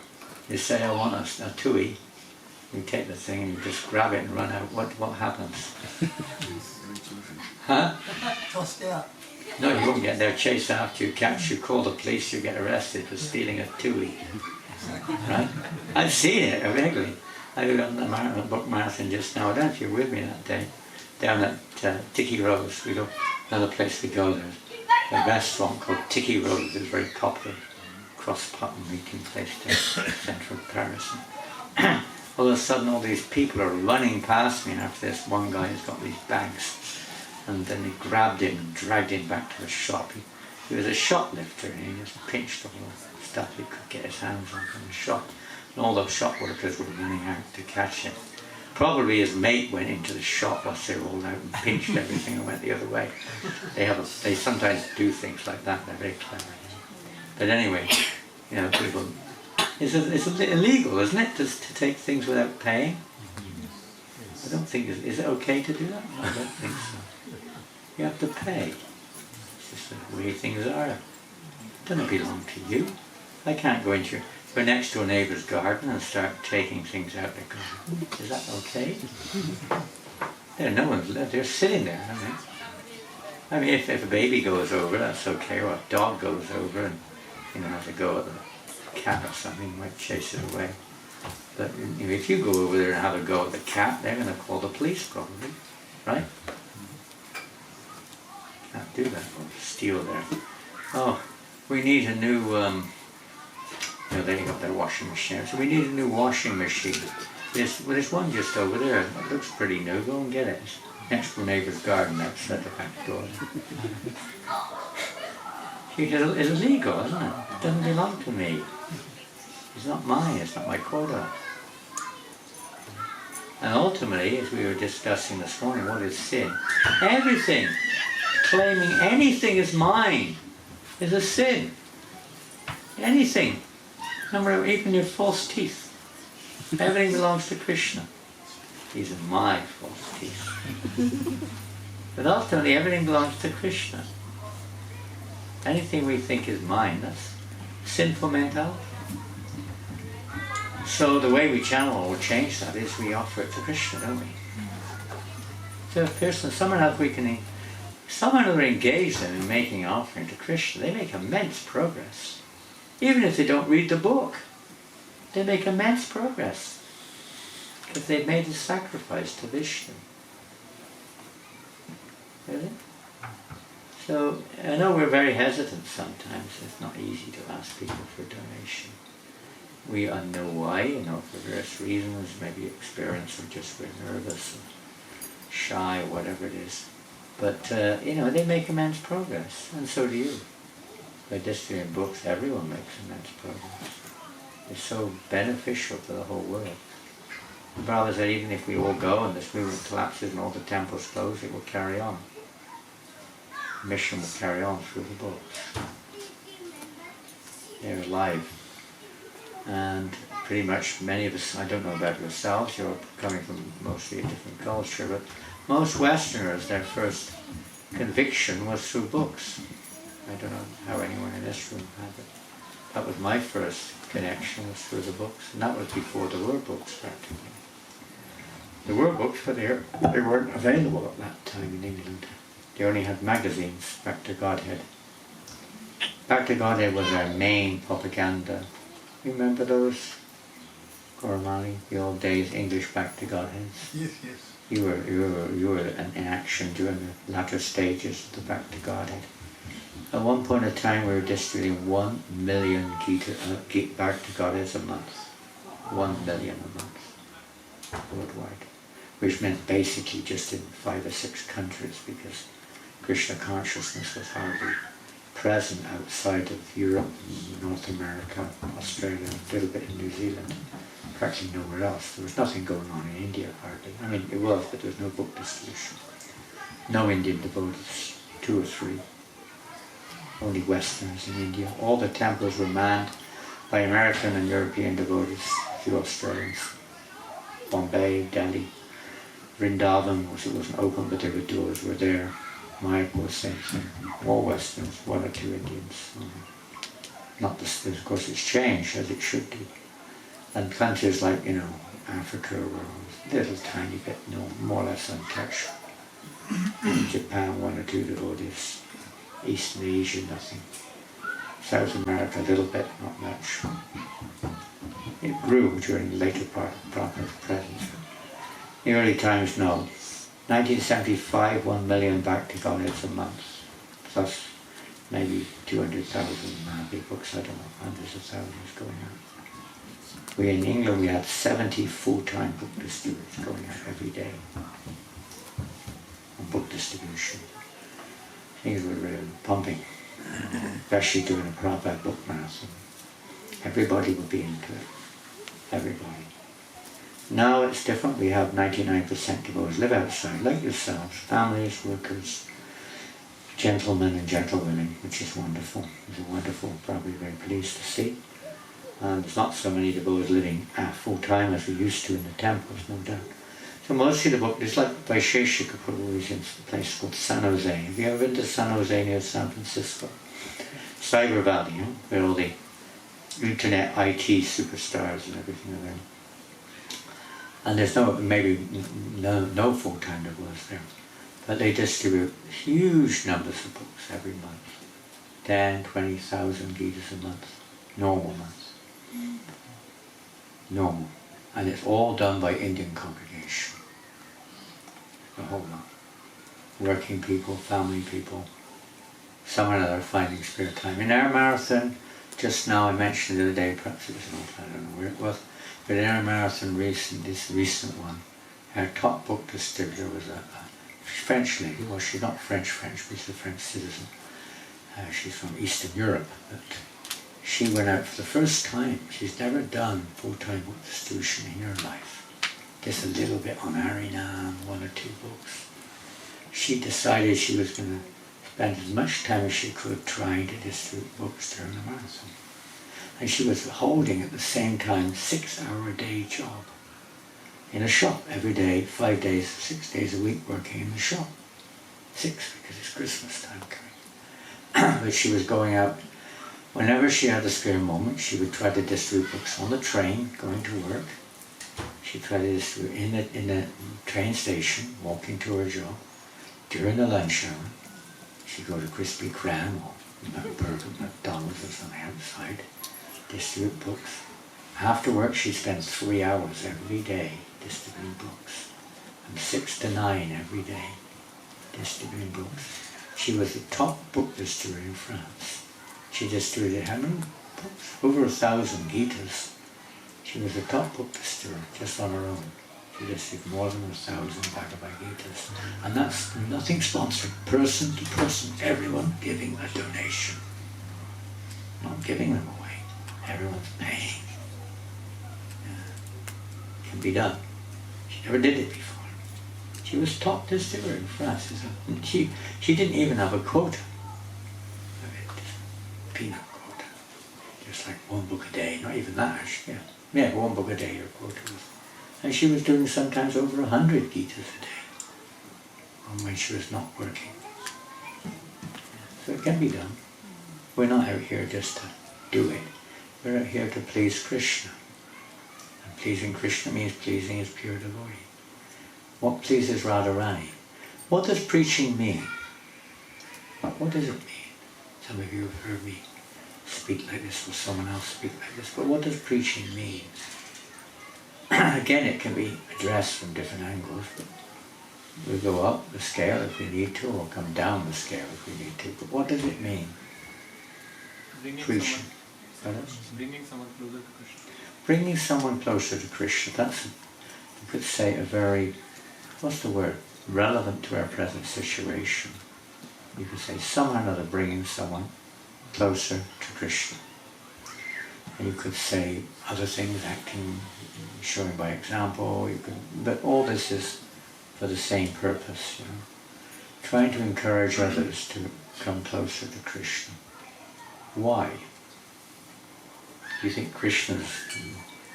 A: you say, I want a tui, you take the thing and you just grab it and run out. What happens? Huh?
E: Tossed out.
A: No, you won't get there. Chase after you, catch you, call the police, you get arrested for stealing a tui. Right? I've seen it regularly. I was on the book marathon just now. I don't know if you were with me that day. Down at Tiki Rose, another place we go. There's a restaurant called Tiki Rose. It's very popular. Cross-Putnam meeting place there, central Paris. All of a sudden, all these people are running past me, and after this, one guy has got these bags, and then he grabbed him and dragged him back to the shop. He was a shoplifter, and he just pinched all the stuff he could get his hands on from the shop. And all those shop workers were running out to catch him. Probably his mate went into the shop once they rolled out and pinched everything and went the other way. They sometimes do things like that. They're very clever. But anyway, people. It's illegal, isn't it, to take things without paying? I don't think is it okay to do that? I don't think so. You have to pay. It's just the way things are. It doesn't belong to you. I can't go next to a neighbour's garden and start taking things out of the garden. Is that okay? No one's left. They're sitting there, aren't they? I mean, if a baby goes over, that's okay, or a dog goes over and have to go at the cat or something, you might chase it away. But if you go over there and have a go at the cat, they're going to call the police probably, right? Can't do that, or steal there. Oh, we need a new, they got their washing machine, so we need a new washing machine. There's one just over there, it looks pretty new, go and get it. Next to the neighbour's garden outside the back door. It's illegal, isn't it? It doesn't belong to me. It's not mine, it's not my quota. And ultimately, as we were discussing this morning, what is sin? Everything, claiming anything is mine, is a sin. Anything. Remember, even your false teeth. Everything belongs to Krishna. These are my false teeth. But ultimately, everything belongs to Krishna. Anything we think is mine, that's sinful mentality. So the way we channel or change that is we offer it to Krishna, don't we? So if someone who are engaged in making an offering to Krishna, they make immense progress. Even if they don't read the book, they make immense progress. Because they've made a sacrifice to Vishnu. Really? So, I know we're very hesitant sometimes. It's not easy to ask people for donation. We know why, for various reasons, maybe experience or just we're nervous or shy or whatever it is. But, they make immense progress, and so do you. By distributing books, everyone makes immense progress. It's so beneficial to the whole world. The Brother said even if we all go and this movement collapses and all the temples close, it will carry on. Mission will carry on through the books. They're alive. And pretty much many of us, I don't know about yourselves, you're coming from mostly a different culture, but most Westerners, their first conviction was through books. I don't know how anyone in this room had it. That was my first connection, was through the books, and that was before there were books practically. There were books, but they weren't available at that time in England. They only had magazines, Back to Godhead. Back to Godhead was our main propaganda. You remember those? Goswami, the old days, English Back to Godhead.
D: Yes, yes.
A: You were in action during the latter stages of the Back to Godhead. At one point in time, we were distributing 1 million Back to Godheads a month. 1 million a month, worldwide. Which meant basically just in 5 or 6 countries, because Krishna consciousness was hardly present outside of Europe, North America, Australia, a little bit in New Zealand, practically nowhere else. There was nothing going on in India hardly. I mean, it was, but there was no book distribution. No Indian devotees, 2 or 3. Only Westerners in India. All the temples were manned by American and European devotees, a few Australians. Bombay, Delhi, Vrindavan, it wasn't open, but the doors were there. Mayapur, same thing. All Westerners, 1 or 2 Indians. Not this, of course, it's changed as it should do. And countries like, Africa were a little tiny bit, more or less untouched. In Japan, 1 or 2 devotees. Eastern Asia, nothing. South America, a little bit, not much. It grew during the later part of Prabhupada's presence. In the early times, no. 1975, 1 million Back to Godheads a month, plus maybe 200,000 big books, I don't know, hundreds of thousands going out. In England, we had 70 full-time book distributors going out every day on book distribution. Things were really pumping, especially doing a Prabhupada book marathon. Everybody would be into it, everybody. Now it's different. We have 99% devotees live outside, like yourselves, families, workers, gentlemen and gentlewomen, which is wonderful. It's wonderful, probably very pleased to see. And there's not so many devotees living full-time as we used to in the temples, no doubt. So mostly the book, it's like Vaisheshika Prabhu is in a place called San Jose. Have you ever been to San Jose near San Francisco? Cyber Valley, where all the internet IT superstars and everything are there. And there's no full-time devotees there. But they distribute huge numbers of books every month. 10, 20,000 Gitas a month. Normal months. Normal. And it's all done by Indian congregation. The whole lot. Working people, family people, some or another finding spare time. In our marathon, just now I mentioned the other day, perhaps it was not, I don't know where it was, but in our marathon this recent one, our top book distributor was a French lady. Well, she's not French, but she's a French citizen. She's from Eastern Europe, but she went out for the first time. She's never done full-time book distribution in her life. Just a little bit on Harinam, 1 or 2 books. She decided she was going to spend as much time as she could trying to distribute books during the marathon. And she was holding at the same time 6-hour-a-day job in a shop every day, 5 days, 6 days a week working in the shop. 6 because it's Christmas time coming. But she was going out. Whenever she had a spare moment, she would try to distribute books on the train, going to work. She'd try to distribute in the train station, walking to her job. During the lunch hour, she'd go to Krispy Kreme or McDonald's or something outside, distribute books. After work, she'd spend 3 hours every day distributing books. From 6 to 9 every day, distributing books. She was the top book distributor in France. She distributed how many books? Over 1,000 Gitas. She was the top book distributor just on her own. She distributed more than 1,000 Bhagavad Gitas. And that's nothing sponsored, person to person, everyone giving a donation. Not giving them away. Everyone's paying. Yeah. Can be done. She never did it before. She was top distributor in France. She didn't even have a quota. Peanut quota. Just like 1 book a day, not even that, actually. Yeah. Yeah, one book a day, her quota was. And she was doing sometimes over 100 Gitas a day when she was not working. So it can be done. We're not out here just to do it. We're out here to please Krishna. And pleasing Krishna means pleasing his pure devotee. What pleases Radharani? What does preaching mean? What does it mean? Some of you have heard me speak like this or someone else speak like this, but what does preaching mean? Again, it can be addressed from different angles, but we go up the scale if we need to, or come down the scale if we need to. But what does it mean? Preaching.
C: Bringing someone closer to Krishna.
A: Bringing someone closer to Krishna. That's, you could say, a very, what's the word? Relevant to our present situation. You could say somehow or another bringing someone closer to Krishna. And you could say other things, acting, showing by example. You could, but all this is for the same purpose, you know, trying to encourage others to come closer to Krishna. Why? Do you think Krishna's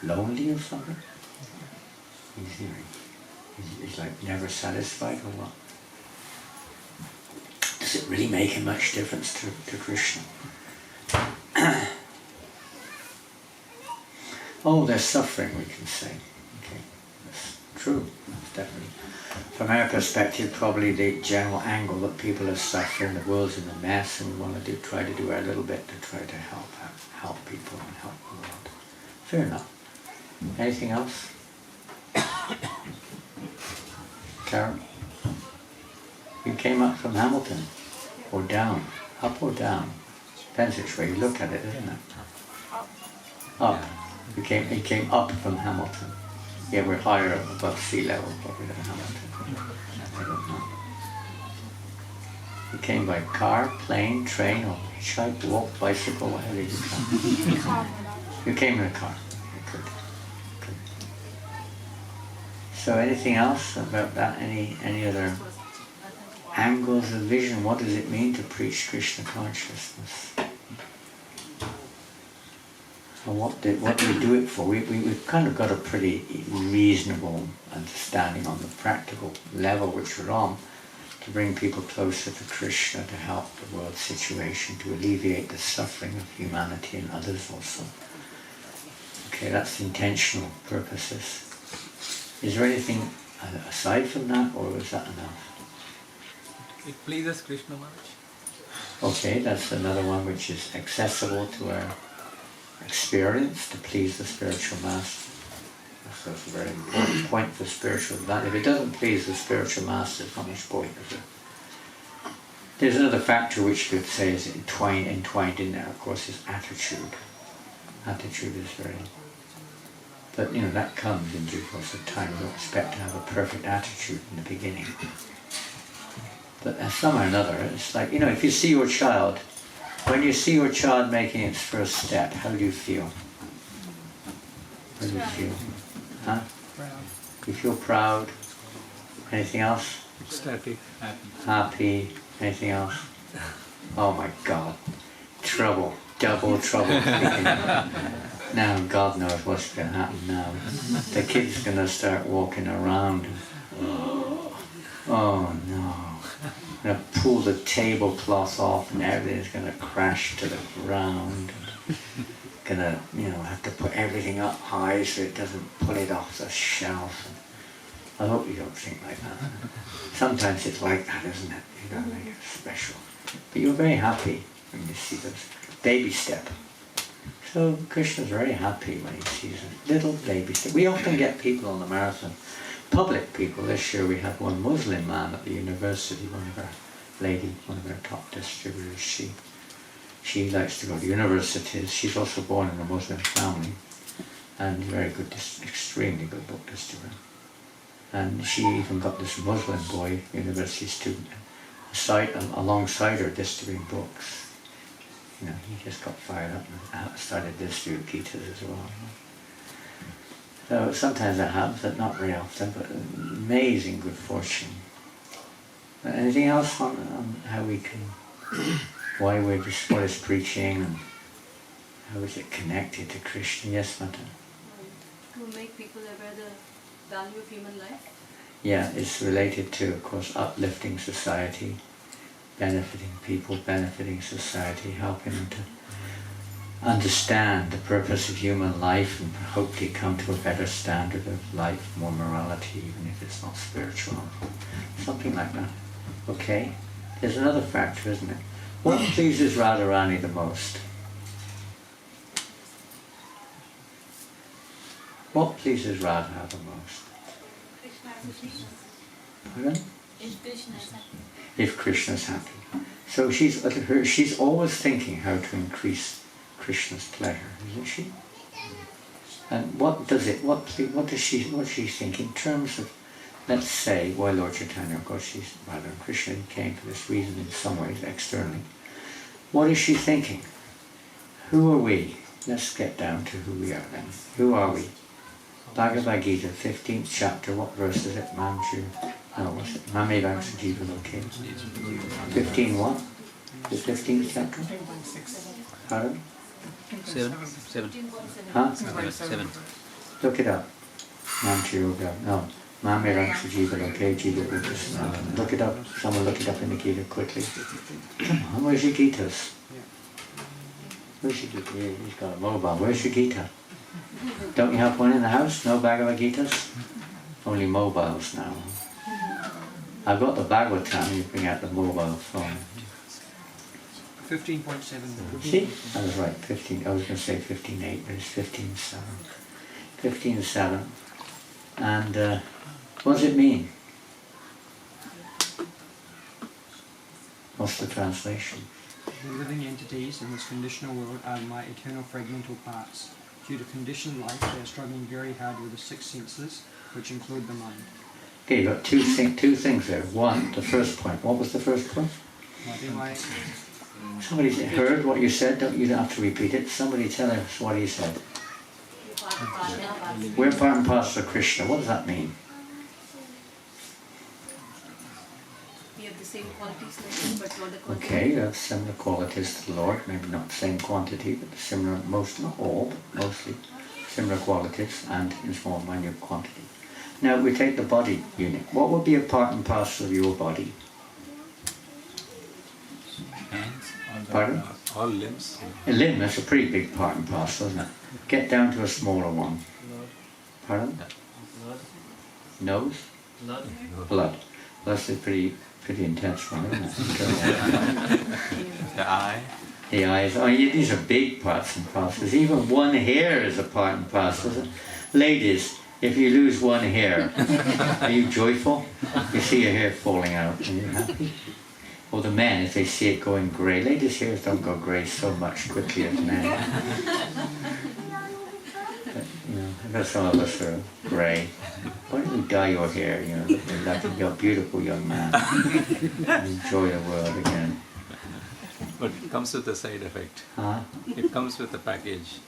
A: lonely or something? He's like never satisfied or what? Does it really make much difference to Krishna? Oh, there's suffering, we can say. Okay, that's true, that's definitely. From our perspective, probably the general angle that people are suffering, the world's in a mess, and we want to try to do our little bit to try to help people and help the world. Fair enough. Anything else? Karen? You came up from Hamilton, or down? Up or down? Depends which way you look at it, isn't it? Up. He came up from Hamilton. Yeah, we're higher above sea level probably than Hamilton. I don't know. You came by car, plane, train, or hitchhike, walk, bicycle, whatever you come. You came in a car. Good. Good. So anything else about that? Any other angles of vision? What does it mean to preach Krishna consciousness? And what do we do it for? We've kind of got a pretty reasonable understanding on the practical level which we're on, to bring people closer to Krishna, to help the world situation, to alleviate the suffering of humanity and others also. Okay, that's the intentional purposes. Is there anything aside from that, or is that enough?
D: It pleases Krishna Maharaj.
A: Okay, that's another one which is accessible to our experience, to please the spiritual master. That's a very important point for spiritual. That if it doesn't please the spiritual master, there's not much point, is there? There's another factor which you could say is entwined in there, of course, is attitude. Attitude is very... But, you know, that comes in due course of time. We don't expect to have a perfect attitude in the beginning. But somehow or another, it's like, you know, if you see your child, when you see your child making its first step, how do you feel? How do you feel? Huh?
D: Proud.
A: You feel proud? Anything else?
D: Ecstatic.
A: Happy? Anything else? Oh my God. Trouble. Double trouble. Now God knows what's going to happen now. The kid's going to start walking around. Oh no. Going to pull the tablecloth off and everything's going to crash to the ground. Going to, you know, have to put everything up high so it doesn't pull it off the shelf. I hope you don't think like that. Sometimes it's like that, isn't it? You gotta make it special. But you're very happy when you see this baby step. So Krishna's very happy when he sees a little baby step. We often get people on the marathon, public people. This year we had one Muslim man at the university, one of our top distributors. She likes to go to universities. She's also born in a Muslim family, and very good, extremely good book distributor. And she even got this Muslim boy, university student, alongside her distributing books. You know, he just got fired up and started distributing Gitas as well. So sometimes that happens, but not very often, but amazing good fortune. Anything else on how we can, what is preaching, and how is it connected to Krishna? Yes, Mata?
E: make people aware the value of human life?
A: Yeah, it's related to, of course, uplifting society, benefiting people, benefiting society, helping them to understand the purpose of human life and hopefully come to a better standard of life, more morality, even if it's not spiritual. Something like that. Okay? There's another factor, isn't it? What pleases Radharani the most? What pleases Radha the most? Pardon? If Krishna's happy. So she's always thinking how to increase Krishna's pleasure, isn't she? And what does she think in terms of, let's say, why Lord Chaitanya, of course she's Radha and Krishna, he came for this reason in some ways externally. What is she thinking? Who are we? Let's get down to who we are then. Who are we? Bhagavad Gita, 15th chapter, what verse is it? Manju? No, what's it? Mame Vaksa Jiva Loke. 15 what? The 15th chapter? Pardon?
F: 7.
A: Huh?
F: 7.
A: Look it up. Manju Yoga. No. Mame Vaksa Jiva Loke, Jiva Upas. Look it up. Someone look it up in the Gita quickly. Come on, where's your Gitas? Where's your Gita? Yeah, he's got a mobile. Where's your Gita? Don't you have one in the house? No Bhagavad Gitas? Only mobiles now. I've got the Bhagavatam, you bring out the mobile phone.
G: 15.7.
A: See? I was right, 15. I was going to say 15.8, but it's 15.7. 15.7. And what does it mean? What's the translation?
G: The living entities in this conditional world are my eternal fragmental parts. Due to conditioned life, they are struggling very hard with the 6 senses, which include the mind.
A: Okay, you've got two things there. One, the first point. What was the first point? Somebody heard what you said, you don't have to repeat it. Somebody tell us what he said. We're part and parcel of Krishna. What does that mean?
E: We have the same qualities like him, but not the quantity.
A: Okay, you have similar qualities to the Lord, maybe not the same quantity, but similar, most, not all, but mostly similar qualities and in small, minute quantity. Now we take the body unit. What would be a part and parcel of your body?
F: Hands.
A: Pardon?
D: All limbs.
A: A limb, that's a pretty big part and parcel, isn't it? Get down to a smaller one. Pardon? Nose? Blood. That's a pretty intense one, isn't it?
F: The eye.
A: The eyes. Oh, yeah, these are big parts and parcels. Even one hair is a part and parcel. Ladies, if you lose one hair, are you joyful? You see your hair falling out, are you happy? Or the men, if they see it going grey. Ladies' hairs don't go grey so much quickly as men. But, you know, I bet some of us are grey. Why don't you dye your hair, you know, look like a beautiful young man. And enjoy the world again.
D: But it comes with a side effect.
A: Huh?
D: It comes with a package.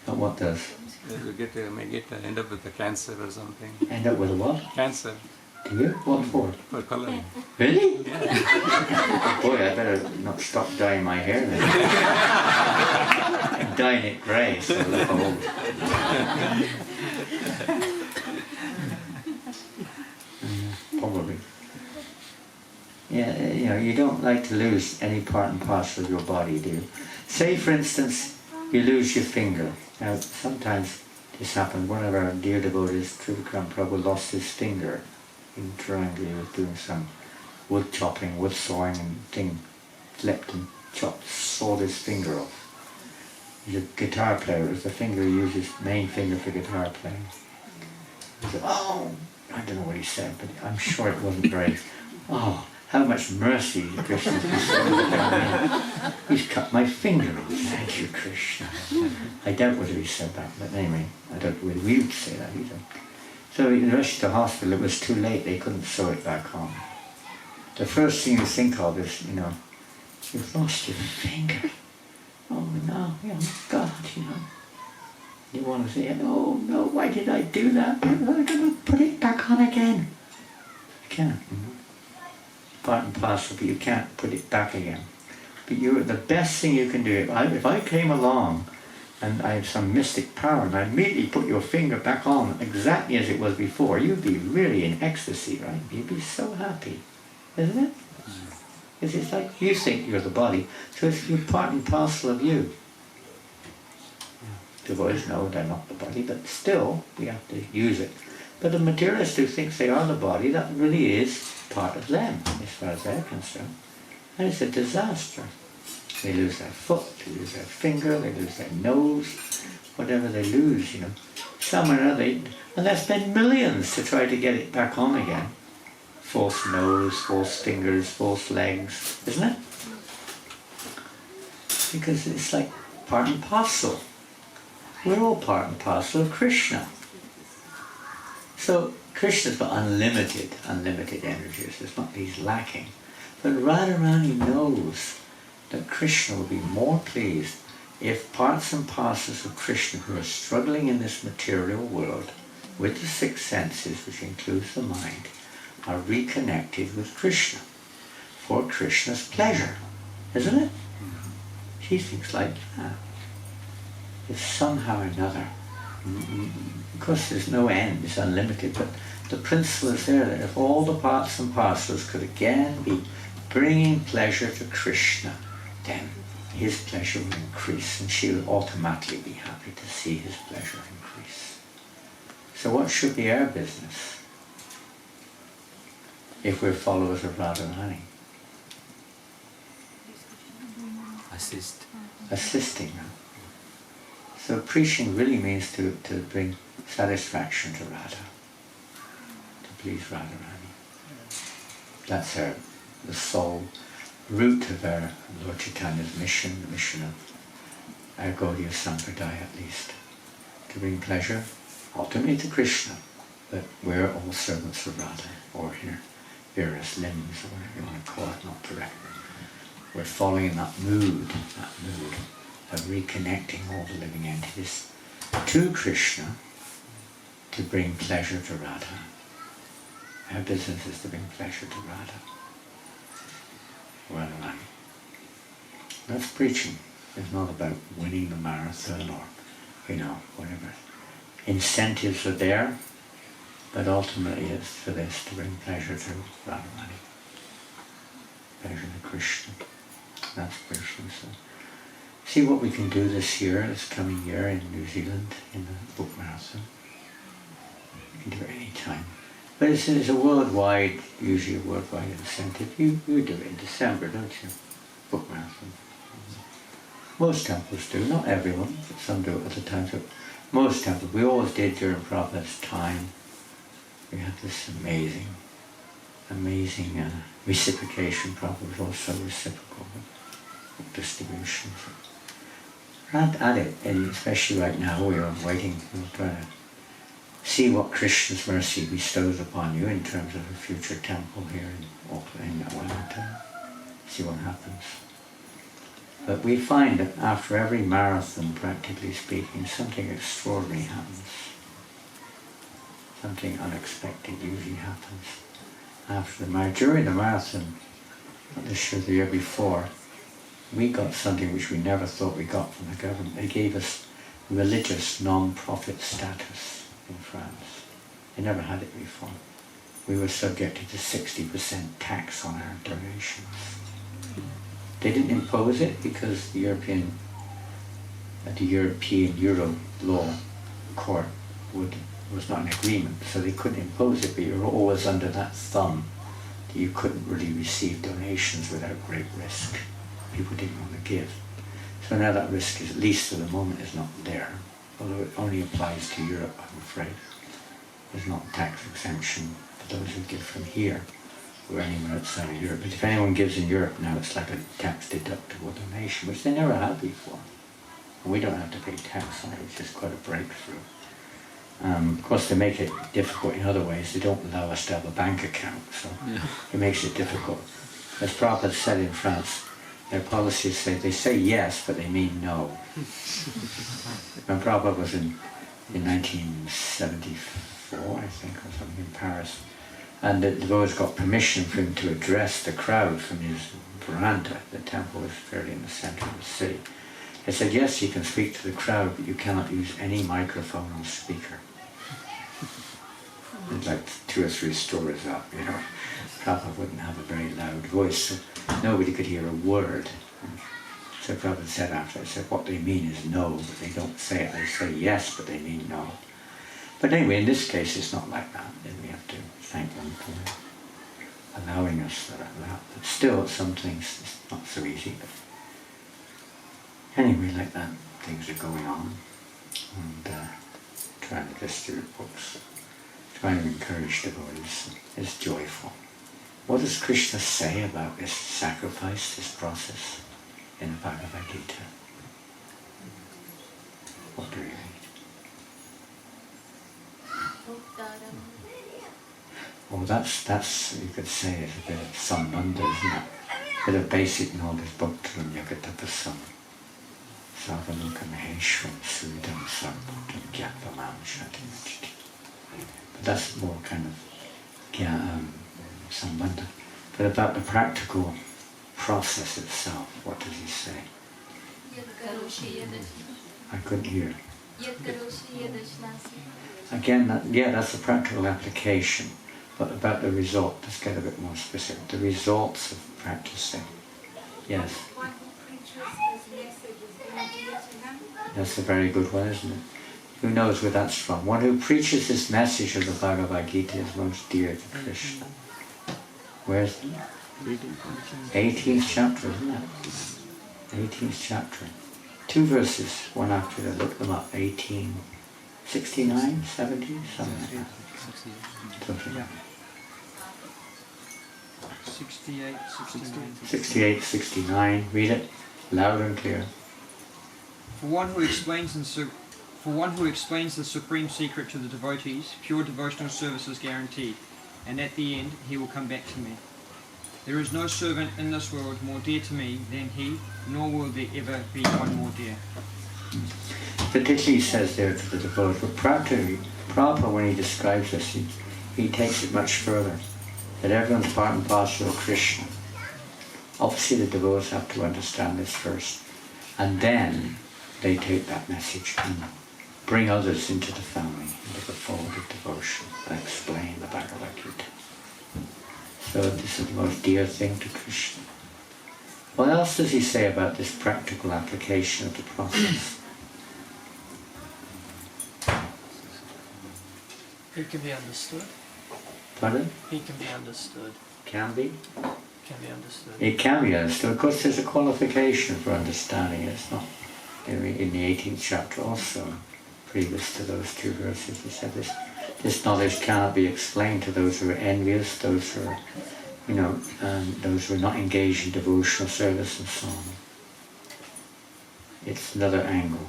A: But what does?
D: You may end up with a cancer or something.
A: End up with a what?
D: Cancer.
A: Do you? What for?
D: For coloring.
A: Really?
D: Yeah.
A: Boy, I better not stop dyeing my hair then. I'm dyeing it grey, so I look old. Probably. Yeah, you know, you don't like to lose any part and parcel of your body, do you? Say, for instance, you lose your finger. Now, sometimes this happened. One of our dear devotees, Trivikram Prabhu, lost his finger in Triangle. He was doing some wood chopping, wood sawing, and thing slipped and sawed his finger off. He's a guitar player. It was the finger he used, his main finger for guitar playing. He said, "Oh," I don't know what he said, but I'm sure it wasn't very, "Oh, how much mercy Krishna has. He's cut my finger off. Thank you, Krishna." I doubt whether he said that, but anyway, I don't know whether we would say that either. So he rushed to the hospital. It was too late. They couldn't sew it back on. The first thing you think of is, you know, you've lost your finger. Oh no, oh God, you know. You want to say, "Oh no, why did I do that? I'm going to put it back on again." You can't. Part and parcel, but you can't put it back again. But the best thing you can do, if I came along and I have some mystic power, and I immediately put your finger back on exactly as it was before, you'd be really in ecstasy, right? You'd be so happy, isn't it? Because it's like you think you're the body, so it's you're part and parcel of you. Devotees know they're not the body, but still we have to use it. But the materialist who thinks they are the body, that really is part of them, as far as they're concerned. And it's a disaster. They lose their foot, they lose their finger, they lose their nose, whatever they lose, you know. Some or other, and they spend millions to try to get it back on again. False nose, false fingers, false legs, isn't it? Because it's like part and parcel. We're all part and parcel of Krishna. So Krishna's got unlimited energies. It's not that he's lacking. But Radharani knows that Krishna will be more pleased if parts and parcels of Krishna who are struggling in this material world with the six senses, which includes the mind, are reconnected with Krishna for Krishna's pleasure, isn't it? She thinks like that. If somehow or another, of course there's no end, it's unlimited, but the principle is there that if all the parts and parcels could again be bringing pleasure to Krishna, then his pleasure will increase, and she will automatically be happy to see his pleasure increase. So what should be our business if we're followers of Radharani? Assisting her. So preaching really means to bring satisfaction to Radha, to please Radharani. That's the sole root of our Lord Chaitanya's mission, the mission of our Gaudiya Sampradaya at least, to bring pleasure ultimately to Krishna, but we're all servants of Radha, or here, various limbs, or whatever you want to call it, not direct. We're following in that mood of reconnecting all the living entities to Krishna to bring pleasure to Radha. Our business is to bring pleasure to Radha. Radharani. That's preaching. It's not about winning the marathon or, whatever. Incentives are there, but ultimately it's for this, to bring pleasure to Radharani. Pleasure to Krishna. That's spiritual. So see what we can do this year, this coming year in New Zealand, in the book marathon. We can do it any time. But it's a worldwide, usually a worldwide incentive. You do it in December, don't you? Book marathon. Most temples do, not everyone, but some do at other times. But most temples, we always did during Prabhupada's time. We had this amazing reciprocation. Prabhupada was also reciprocal with distributions. At it, and especially right now, we are waiting, we're trying to see what Krishna's mercy bestows upon you in terms of a future temple here in Wellington. See what happens. But we find that after every marathon, practically speaking, something extraordinary happens. Something unexpected usually happens. During the marathon, not this year, the year before, we got something which we never thought we got from the government. They gave us religious non-profit status in France. They never had it before. We were subjected to 60% tax on our donations. They didn't impose it because the European Euro law court was not in agreement, so they couldn't impose it, but you were always under that thumb that you couldn't really receive donations without great risk. People didn't want to give. So now that risk is, at least for the moment, is not there. Although it only applies to Europe, I'm afraid. There's not tax exemption for those who give from here or anywhere outside of Europe. But if anyone gives in Europe now, it's like a tax deductible donation, which they never had before. And we don't have to pay tax on it, which is quite a breakthrough. Of course, they make it difficult in other ways. They don't allow us to have a bank account, so it makes it difficult. As Prabhupada said in France, their policies they say yes, but they mean no. When Prabhupada was in 1974, I think, or something, in Paris, and the devotees got permission for him to address the crowd from his veranda. The temple was fairly in the center of the city. They said, yes, you can speak to the crowd, but you cannot use any microphone or speaker. There's like 2 or 3 stories up, you know. Prabhupada wouldn't have a very loud voice, so nobody could hear a word. So Prabhupada said after, he said, what they mean is no, but they don't say it. They say yes, but they mean no. But anyway, in this case, it's not like that. Then we have to thank them for allowing us that. But still, some things, it's not so easy. But anyway, like that, things are going on. And trying to distribute books. Trying to encourage devotees. It's joyful. What does Krishna say about this sacrifice, this process, in the Bhagavad Gita? What do you read? Oh, that's you could say is a bit of sambandha, isn't it? A bit of basic knowledge, bhaktam yagatapasam, sarvaloka maheshwaram suridam sarvbhuttam gyatvam shantimachiti. But that's more kind of sambandha. But about the practical process itself, what does he say? I couldn't hear. Again, that's the practical application. But about the result, let's get a bit more specific. The results of practicing. Yes. That's a very good one, isn't it? Who knows where that's from? One who preaches this message of the Bhagavad Gita is most dear to Krishna. Where's it? 18th chapter, isn't it? 18th chapter. 2 verses, one after the other. Look them up. 1869, 70, something like that.
G: Yeah. 68, 69.
A: 68, 69. Read it loud and clear.
G: For one who explains the supreme secret to the devotees, pure devotional service is guaranteed, and at the end he will come back to me. There is no servant in this world more dear to me than he, nor will there ever be one more dear.
A: Particularly he says there to the devotees, but Prabhupada, when he describes this, he takes it much further, that everyone's part and parcel of Krishna. Obviously the devotees have to understand this first, and then they take that message and bring others into the family, into the fold of devotion, and explain the Bhagavad Gita. So this is the most dear thing to Krishna. What else does he say about this practical application of the process?
B: It can be understood.
A: Pardon?
B: It can be understood.
A: Can be?
B: Can be understood.
A: It can be understood. Of course, there's a qualification for understanding it. It's not in the 18th chapter also, previous to those 2 verses. He said this knowledge cannot be explained to those who are envious, those who are, those who are not engaged in devotional service and so on. It's another angle.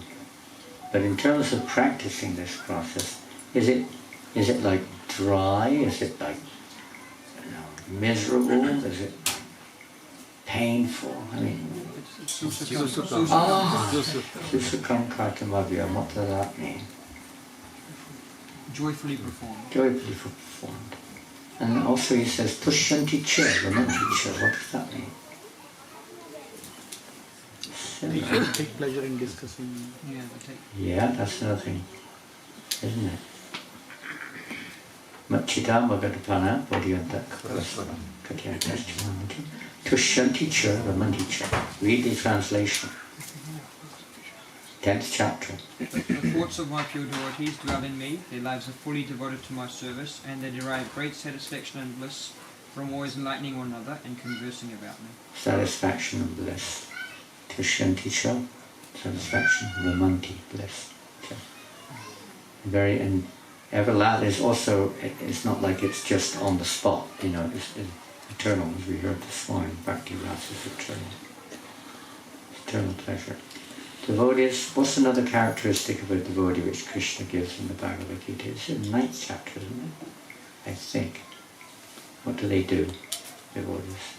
A: But in terms of practicing this process, is it like dry? Is it like miserable? Is it painful? I mean, Susukam Kartamavya, what does that mean?
G: Joyfully performed.
A: Joyfully performed. And also he says, Pushyanti cha, Ramanti cha. What does that mean?
C: They take pleasure in discussing.
A: Yeah, that's another thing, isn't it? Machita Magadapana Bodhyanta Katyakashchamanti Tushyanti cha Ramanti cha. Read the translation. 10th chapter.
G: The thoughts of my pure devotees dwell in me, their lives are fully devoted to my service, and they derive great satisfaction and bliss from always enlightening one another and conversing about me.
A: Satisfaction and bliss. Tushyanti cha, satisfaction, Ramanti, bliss. Very, and everlasting is also, it's not like it's just on the spot, it's eternal, as we heard this morning. Bhakti Rasa is eternal. Eternal pleasure. Devotees, what's another characteristic of a devotee which Krishna gives in the Bhagavad Gita? It's in the 9th chapter, isn't it? I think. What do they do, devotees?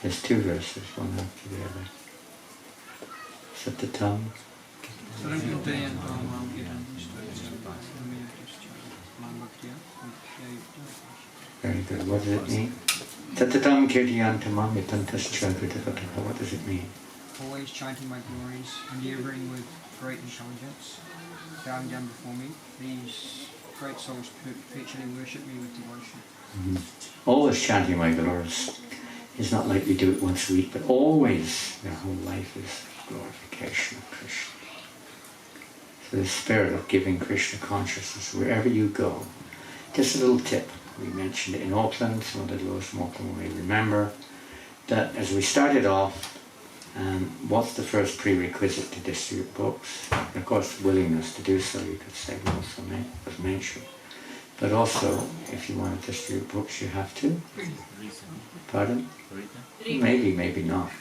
A: There's 2 verses, one after the other. Satatam. Very good. What does it mean? Tatatam kirtiyantamam yatantas chakritapataka. What does it mean?
G: Always chanting my glories, endeavouring with great intelligence, bowing down before me. These great souls perpetually worship me with devotion.
A: Always chanting my glories. It's not like you do it once a week, but always their whole life is glorification of Krishna. So the spirit of giving Krishna consciousness wherever you go. Just a little tip. We mentioned it in Auckland, some of the lowest in Auckland may remember that as we started off, what's the first prerequisite to distribute books? And of course, willingness to do so, you could say, was mentioned. But also, if you want to distribute books, you have to. Pardon? Maybe, maybe not.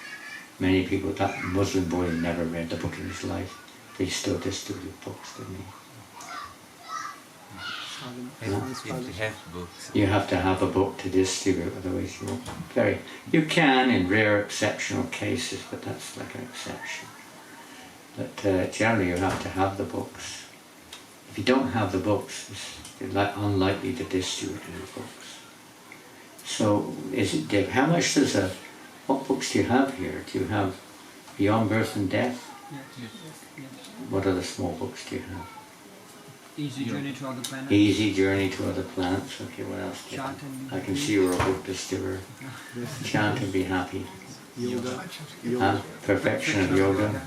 A: Many people, that Muslim boy never read the book in his life, but he still distributed books, didn't he?
F: If they have books.
A: You have to have a book to distribute, otherwise you won't. You can in rare exceptional cases, but that's like an exception. But generally you have to have the books. If you don't have the books, it's unlikely to distribute any books. So, how much what books do you have here? Do you have Beyond Birth and Death?
G: Yes.
A: What other small books do you have?
G: Easy Journey to Other Planets.
A: Easy Journey to Other Planets. Okay, what else do you have? I can see you're a book distributor. Chant and Be Happy.
C: Yoga.
A: Perfection of Yoga.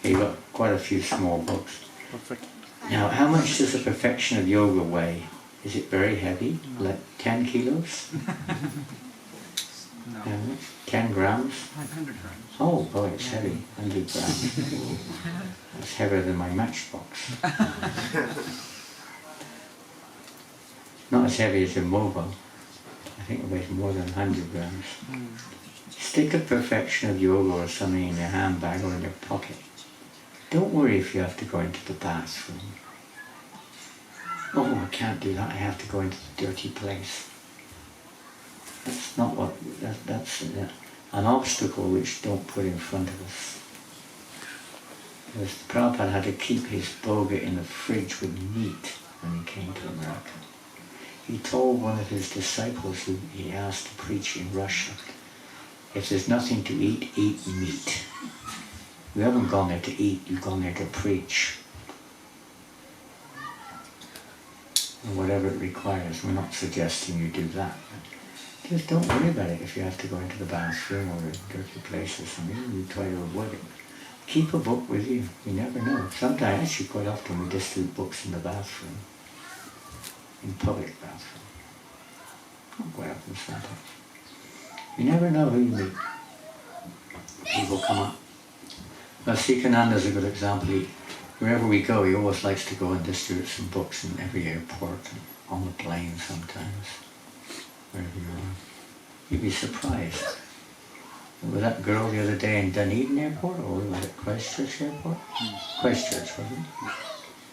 A: You've got quite a few small books.
C: Perfect.
A: Now, how much does the Perfection of Yoga weigh? Is it very heavy? Like 10 kilos?
G: No.
A: 10 grams?
G: 100 grams.
A: Oh boy, it's heavy. 100 grams. It's heavier than my matchbox. Not as heavy as your mobile. I think it weighs more than 100 grams. Stick a Perfection of Yoga or something in your handbag or in your pocket. Don't worry if you have to go into the bathroom. Oh, I can't do that. I have to go into the dirty place. That's not what, that's an obstacle which don't put in front of us. Because Prabhupada had to keep his boga in the fridge with meat when he came to America. He told one of his disciples who he asked to preach in Russia, if there's nothing to eat, eat meat. You haven't gone there to eat, you've gone there to preach. And whatever it requires, we're not suggesting you do that. Just don't worry about it if you have to go into the bathroom or a dirty place or something. You try to avoid it. Keep a book with you. You never know. Sometimes, actually quite often, we distribute books in the bathroom. In public bathroom. Not quite often, sometimes. You never know who you meet. People come up. Well, Sikhananda is a good example. Wherever we go, he always likes to go and distribute some books in every airport and on the plane sometimes. Wherever you are. You'd be surprised. Was that girl the other day in Dunedin Airport, or was it Christchurch Airport? Christchurch, wasn't it?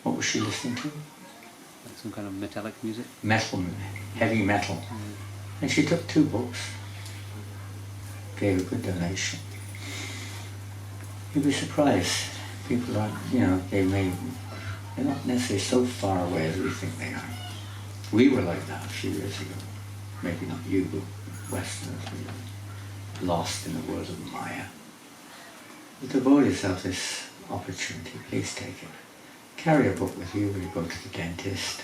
A: What was she listening to?
H: Like some kind of metallic music?
A: Metal, heavy metal. And she took 2 books. Gave a good donation. You'd be surprised. People aren't, they're not necessarily so far away as we think they are. We were like that a few years ago. Maybe not you, but Westerners, we were lost in the world of Maya. The devotees have this opportunity, please take it. Carry a book with you when you go to the dentist.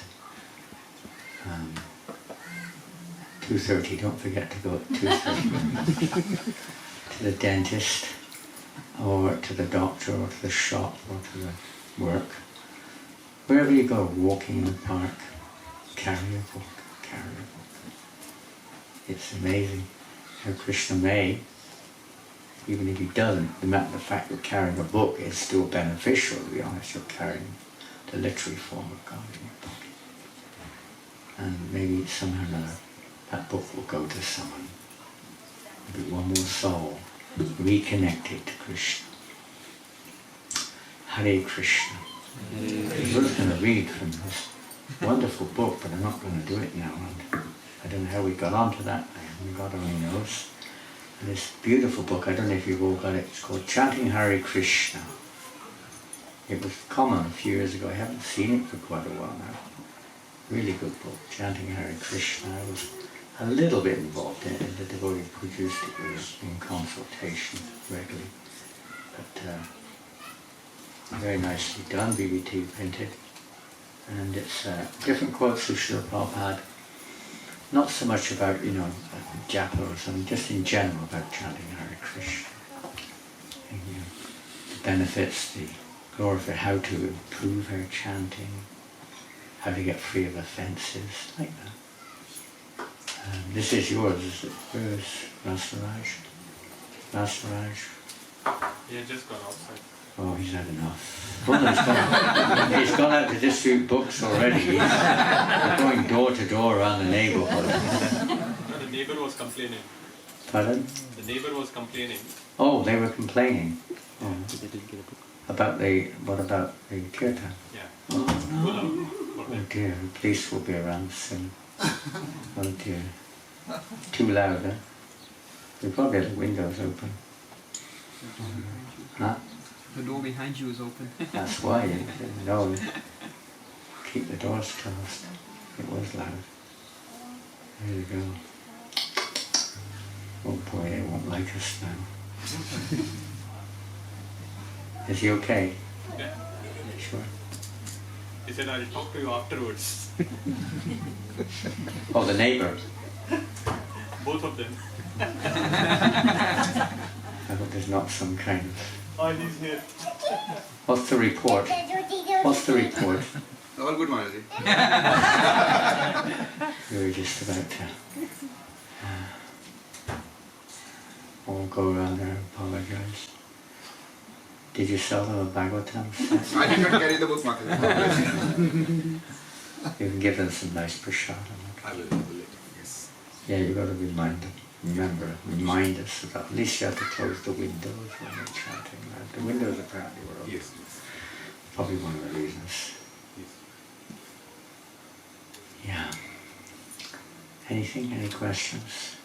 A: 2:30, don't forget to go at 2:30. To the dentist, or to the doctor, or to the shop, or to the work. Wherever you go, walking in the park, carry a book, carry a book. It's amazing how Krishna may, even if he doesn't, the fact that carrying a book is still beneficial, to be honest. You're carrying the literary form of God in your pocket. And maybe somehow or another, that book will go to someone. Maybe one more soul reconnected to Krishna. Hare Krishna. I was going to read from this wonderful book, but I'm not going to do it now. I don't know how we got onto that. God only knows. And this beautiful book, I don't know if you've all got it, it's called Chanting Hare Krishna. It was common a few years ago. I haven't seen it for quite a while now. Really good book, Chanting Hare Krishna. a little bit involved in it. The devotee produced it in consultation regularly. But very nicely done, BBT printed. And it's different quotes of Srila Prabhupada. Not so much about, japa or something, just in general about chanting Hare Krishna. And, the benefits, the glorify, how to improve our chanting, how to get free of offences, like that. This is yours, is it? Where is Rasaraj? Rasaraj?
D: He had just gone outside.
A: Oh, he's had enough. He's gone out to distribute books already. He's going door to door around the neighbourhood.
D: No, the neighbour was complaining.
A: Pardon?
D: The neighbour was complaining.
A: Oh, they were complaining. Oh.
H: They didn't get a book.
A: What about the kirtan?
D: Yeah.
A: Oh no. Oh dear, the police will be around soon. Oh dear. Too loud, huh? We probably have the windows open. Huh?
G: The door behind you is open.
A: That's why, no. Keep the doors closed. It was loud. There you go. Oh boy, they won't like us now. Is he okay?
D: Yeah.
A: Sure.
D: He said, I'll talk to you afterwards.
A: Oh, the neighbour.
D: Both of them.
A: I hope there's not some kind of...
D: Oh, he's here.
A: What's the report? What's the report?
C: All good, Maharaj.
A: We were just about to all go around there and apologise. Did you sell them a Bhagavatam set?
C: I did not carry the book, Maharaj.
A: You can give them some nice prashadam.
C: I will. Yes.
A: Yeah, you've got to remind us so that at least you have to close the windows when you're chanting. The windows apparently were open.
C: Yes.
A: Probably one of the reasons.
C: Yes.
A: Yeah. Anything? Any questions?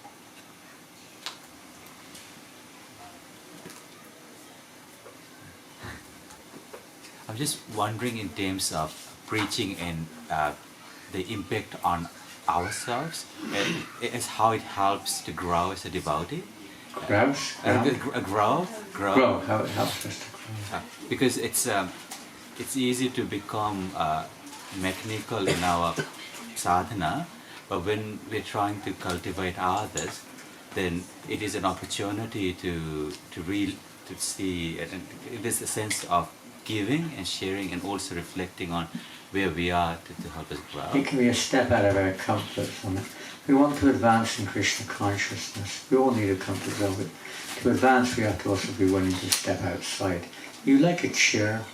F: I'm just wondering in terms of preaching and the impact on ourselves, as how it helps to grow as a devotee.
A: Grow?
F: Grow.
A: How it helps us to grow.
F: Because it's easy to become mechanical in our sadhana, but when we're trying to cultivate others, then it is an opportunity to see, and it is a sense of giving and sharing, and also reflecting on where we are to help us grow.
A: It can be a step out of our comfort zone. We want to advance in Krishna consciousness. We all need a comfort zone, but to advance we have to also be willing to step outside. You like a chair?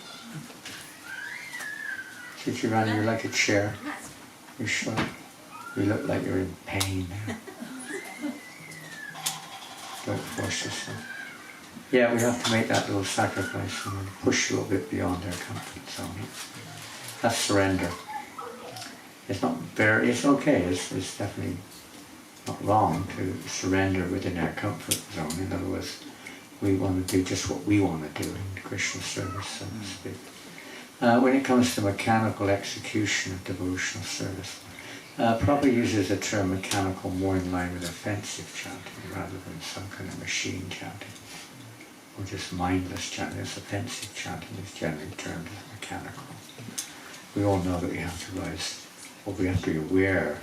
A: Chichirani, you like a chair? You sure? You look like you're in pain there. Don't force yourself. Yeah, we have to make that little sacrifice and push a little bit beyond our comfort zone. That's surrender. It's not very, it's okay, it's definitely not wrong to surrender within our comfort zone. In other words, we want to do just what we want to do in Krishna service, so to speak. When it comes to mechanical execution of devotional service, Prabhupada uses the term mechanical more in line with offensive chanting rather than some kind of machine chanting, or just mindless chanting. This offensive chanting is generally termed as mechanical. We all know that we have to rise, or we have to be aware,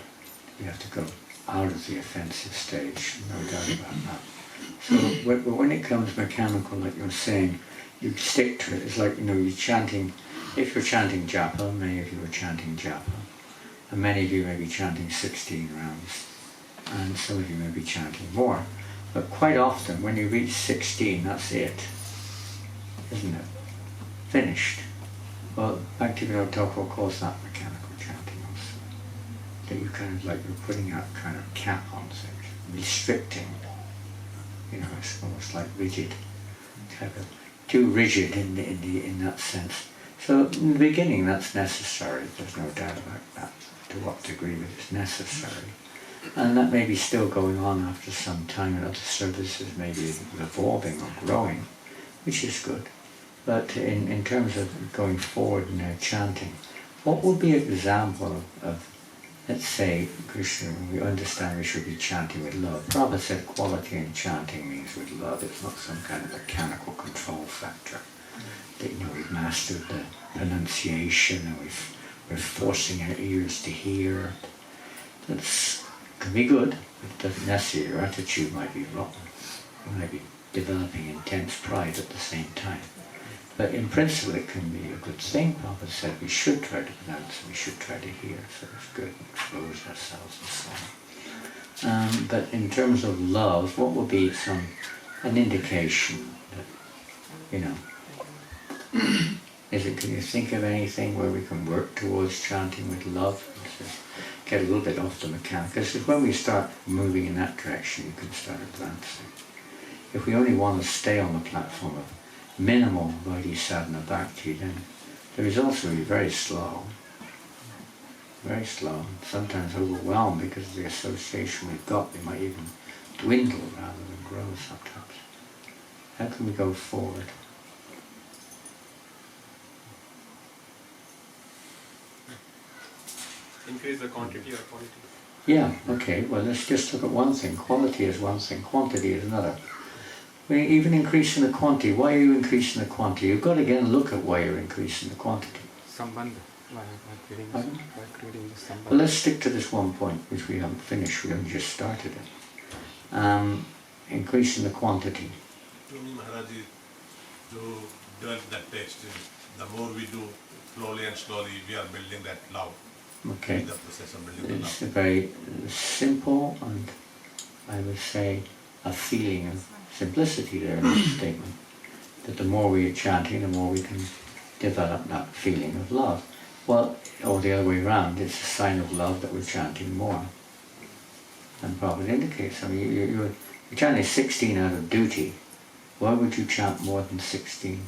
A: we have to go out of the offensive stage, no doubt about that. So when it comes mechanical, like you're saying, you stick to it. It's like, you're chanting, if you're chanting japa, many of you are chanting japa, and many of you may be chanting 16 rounds, and some of you may be chanting more. But quite often, when you reach 16, that's it, isn't it? Finished. Well, Bhaktivinoda Thakur calls that mechanical chanting also. That you kind of like, you're putting a kind of cap on things, restricting. It's almost like rigid, kind of too rigid in that sense. So in the beginning, that's necessary. There's no doubt about that. To what degree it's necessary, and that may be still going on after some time, and other services may be evolving or growing, which is good. But in terms of going forward in our chanting, what would be an example of let's say, Krishna, we understand we should be chanting with love. Prabhupada said quality in chanting means with love. It's not some kind of mechanical control factor. That, we've mastered the pronunciation and we're forcing our ears to hear. That can be good, but it doesn't necessarily, your attitude might be rotten. You might be developing intense pride at the same time. But in principle it can be a good thing. Prabhupada said we should try to pronounce, we should try to hear, so it's good, expose ourselves and so on. But in terms of love, what would be an indication that, can you think of anything where we can work towards chanting with love? Get a little bit off the mechanic, because when we start moving in that direction, you can start advancing. If we only want to stay on the platform of minimal Vaidhi sadhana bhakti, then the results will be very slow, and sometimes overwhelmed because of the association we've got. They might even dwindle rather than grow sometimes. How can we go forward?
I: Increase the quantity or quality?
A: Yeah, okay, well let's just look at one thing. Quality is one thing, quantity is another. Even increasing the quantity, why are you increasing the quantity? You've got to again look at why you're increasing the quantity.
D: Sambandha. By creating this sambandha.
A: Well, let's stick to this one point, which we haven't finished, we only just started it. Increasing the quantity.
J: To me, Maharaj, to develop that taste, the more we do, slowly and slowly, we are building that love.
A: Okay.
J: The process of building the
A: It's
J: love.
A: a very simple and, I would say, a feeling of simplicity there in this statement. That the more we are chanting, the more we can develop that feeling of love. Well, or the other way around, it's a sign of love that we're chanting more. And Prabhupada indicates, you're chanting 16 out of duty. Why would you chant more than 16?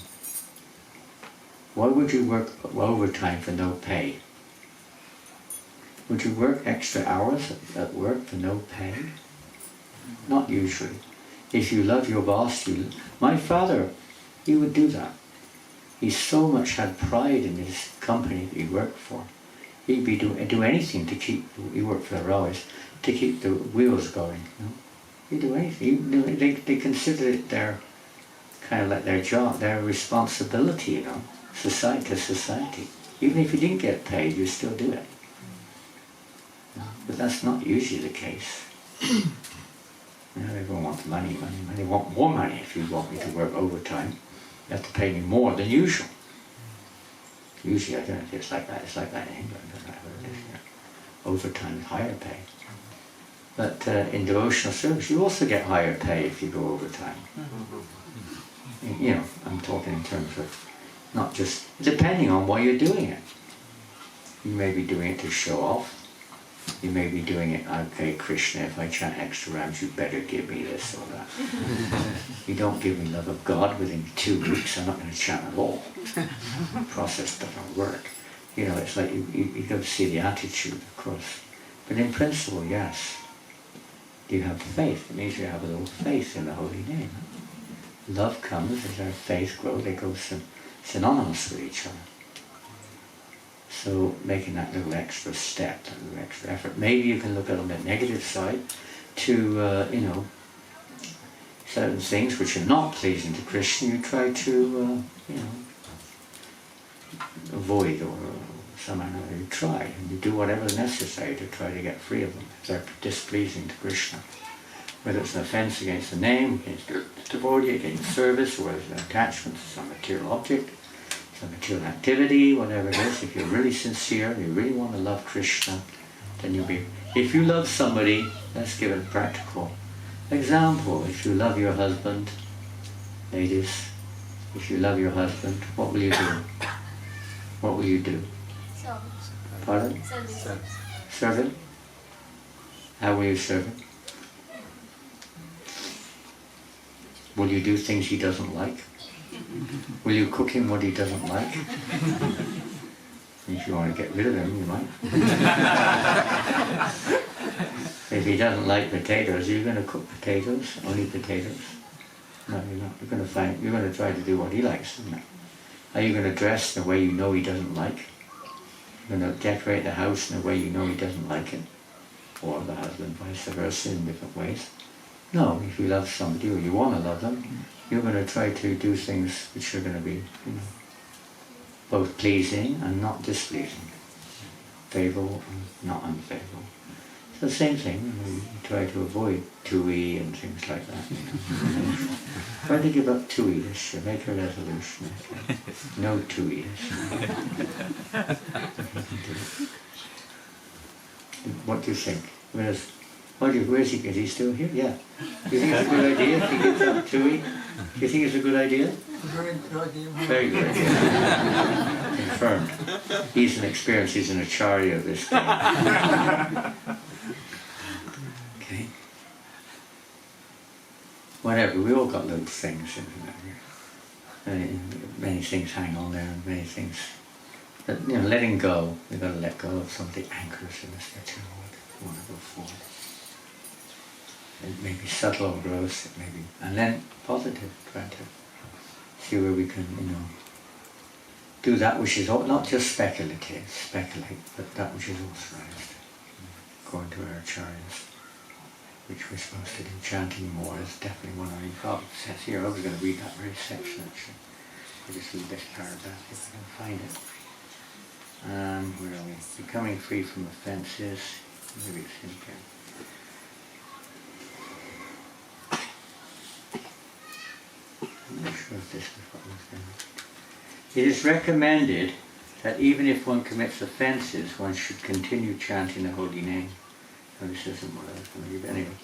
A: Why would you work overtime for no pay? Would you work extra hours at work for no pay? Not usually. If you love your boss, my father, he would do that. He so much had pride in his company that he worked for. He'd be do anything to keep, he worked for the railways, to keep the wheels going. He'd do anything. They consider it their, kind of like their job, their responsibility, society to society. Even if you didn't get paid, you still do it. But that's not usually the case. Everyone wants money. They want more money. If you want me to work overtime, you have to pay me more than usual. Usually, I don't know if it's like that. It's like that in England. I don't know what it is here. Overtime is higher pay. But in devotional service, you also get higher pay if you go overtime. I'm talking in terms of not just, depending on why you're doing it. You may be doing it to show off. You may be doing it, okay, Krishna, if I chant extra rounds, you better give me this or that. You don't give me love of God within 2 weeks, I'm not going to chant at all. The process doesn't work. It's like you got to see the attitude, of course. But in principle, yes. You have faith. It means you have a little faith in the holy name. Love comes as our faith grows. They go synonymous with each other. So making that little extra step, that little extra effort. Maybe you can look at it on the negative side to, certain things which are not pleasing to Krishna, you try to, avoid or somehow you try. And you do whatever is necessary to try to get free of them if they're displeasing to Krishna. Whether it's an offense against the name, against the devotee, against service, or as an attachment to some material object, some material activity, whatever it is, if you're really sincere and you really want to love Krishna, then you'll be... If you love somebody, let's give it a practical example. If you love your husband, ladies, if you love your husband, what will you do? What will you do? Pardon? Serve him? How will you serve him? Will you do things he doesn't like? Will you cook him what he doesn't like? If you want to get rid of him, you might. If he doesn't like potatoes, are you going to cook potatoes? Only potatoes? No, you're not. You're going to try to do what he likes, isn't it? Are you going to dress the way you know he doesn't like? You're going to decorate the house in a way you know he doesn't like it, or the husband, vice versa, in different ways. No, if you love somebody or you want to love them, you're going to try to do things which are going to be, you know, both pleasing and not displeasing, favourable and not unfavourable. It's the same thing. You try to avoid tui and things like that. You know. Try to give up tui this year. Make a resolution. Okay? No tui this year. What do you think? Where's he? Is he still here? Yeah. Do you think it's a good idea if he gives up tui? Do you think it's a good idea?
B: Very good idea.
A: Very good idea. Confirmed. He's an experience. He's an acharya of this game. Okay. Whatever. We all got little things. Many things hang on there, and many things. But, you know, letting go. We've got to let go of some of the anchors in this material world. We want to go forward. It may be subtle or gross. It may be, and then positive. Try to see where we can, you know, do that which is not just speculate, but that which is authorized. According to our acharyas, which we're supposed to do. Chanting more is definitely one of the problems. It says here, I was going to read that very section actually. I just read this paragraph if I can find it. Where are we? Becoming free from offences. Maybe it's in here. I'm not sure if this is what was going to. It is recommended that even if one commits offences, one should continue chanting the holy name. Now, this isn't what I was going to read, but anyway.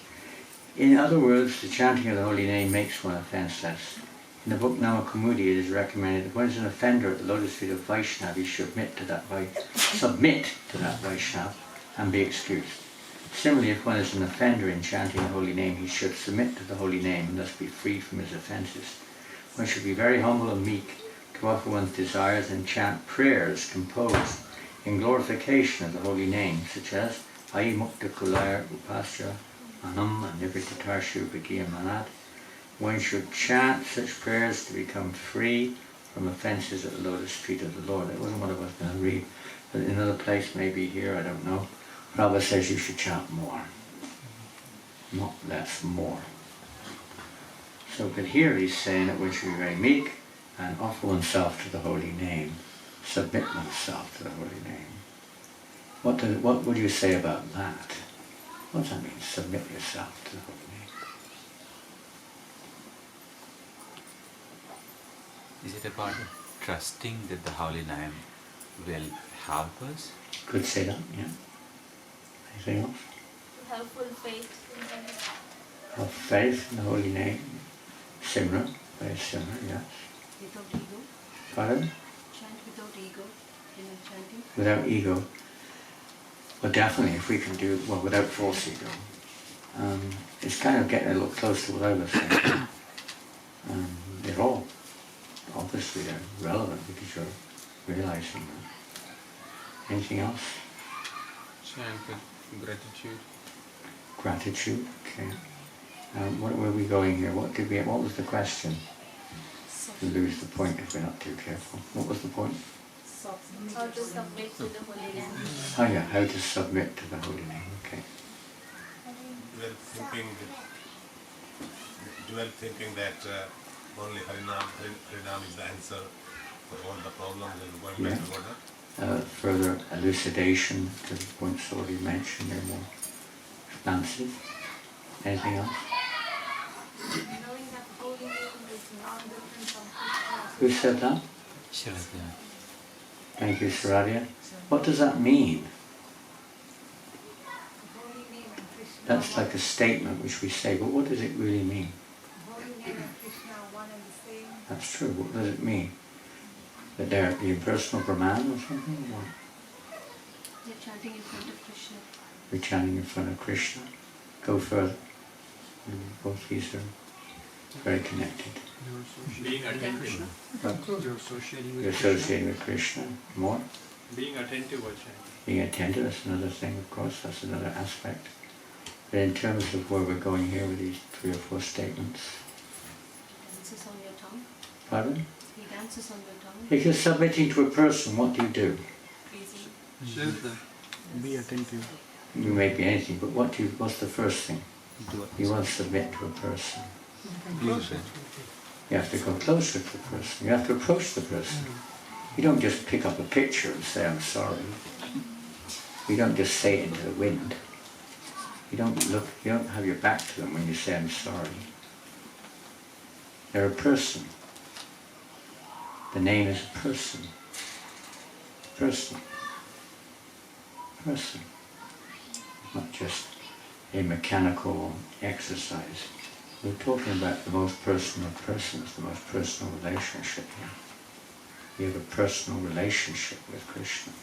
A: In other words, the chanting of the holy name makes one offenceless. In the book Namakamudi, it is recommended that when is an offender at the lotus feet of Vaishnava, he should submit to that Vaishnava and be excused. Similarly, if one is an offender in chanting the holy name, he should submit to the holy name and thus be freed from his offences. One should be very humble and meek to offer one's desires and chant prayers composed in glorification of the holy name, such as Ai Mukta Kulayar Upasya Anam Nivritatarshu Bhagya Manat. One should chant such prayers to become free from offences at the lotus feet of the Lord. That wasn't what I was going to read, but in another place, maybe here, I don't know. Prabhupada says you should chant more, not less, more. So, but here he's saying that one should be very meek and offer oneself to the holy name, submit oneself to the holy name. What would you say about that? What does that mean, submit yourself to the holy name?
F: Is it about trusting that the holy name will help us?
A: Could say that, yeah. Anything else?
E: To have full faith in them.
A: Have faith in the holy name. Simran, very similar, yes.
E: Without ego.
A: Pardon?
E: Chant without ego in the chanting.
A: Without ego. Well, definitely, if we can do, well, without false ego. It's kind of getting a little close to what I was saying. They're all, obviously, they're relevant because you're realizing that. Anything else?
H: Chant with gratitude.
A: Gratitude, okay. Where were we going here? What was the question? We lose the point if we're not too careful. What was the point?
E: How to submit to the holy name.
A: Oh yeah, how to submit to the holy name, okay.
J: Dual thinking that only Harinam is the answer for all the problems and going back to Buddha.
A: Further elucidation to the points already mentioned, they're more expansive. Anything else?
E: Knowing that holy name is non-different from Krishna.
A: Who said that?
F: Sharadya.
A: Thank you, Saradya. What does that mean?
E: Holy name and Krishna.
A: That's like a statement which we say, but what does it really mean?
E: Holy name and Krishna are one and the same.
A: That's true. What does it mean? That they're the impersonal Brahman or something? Or
E: You're chanting in front of Krishna.
A: we're chanting in front of Krishna. Go further. Both these are very connected.
I: Being attentive.
G: You're associating
A: You're
G: with Krishna.
A: associating with Krishna. More?
I: Being attentive while chanting.
A: Being attentive, that's another thing, of course, that's another aspect. But in terms of where we're going here with these 3 or 4 statements.
E: Dances on your tongue.
A: Pardon?
E: He dances on your tongue.
A: If you're submitting to a person, what do you do?
E: Praising.
G: Serve them.
H: Be attentive.
A: You may be anything, but what's the first thing?
H: Do it.
A: You want to submit to a person.
H: Closer.
A: You have to go closer to the person. You have to approach the person. You don't just pick up a picture and say, I'm sorry. You don't just say it into the wind. You don't have your back to them when you say, I'm sorry. They're a person. The name is a person. Person. Person. Not just a mechanical exercise. We're talking about the most personal of persons, the most personal relationship here. You have a personal relationship with Krishna.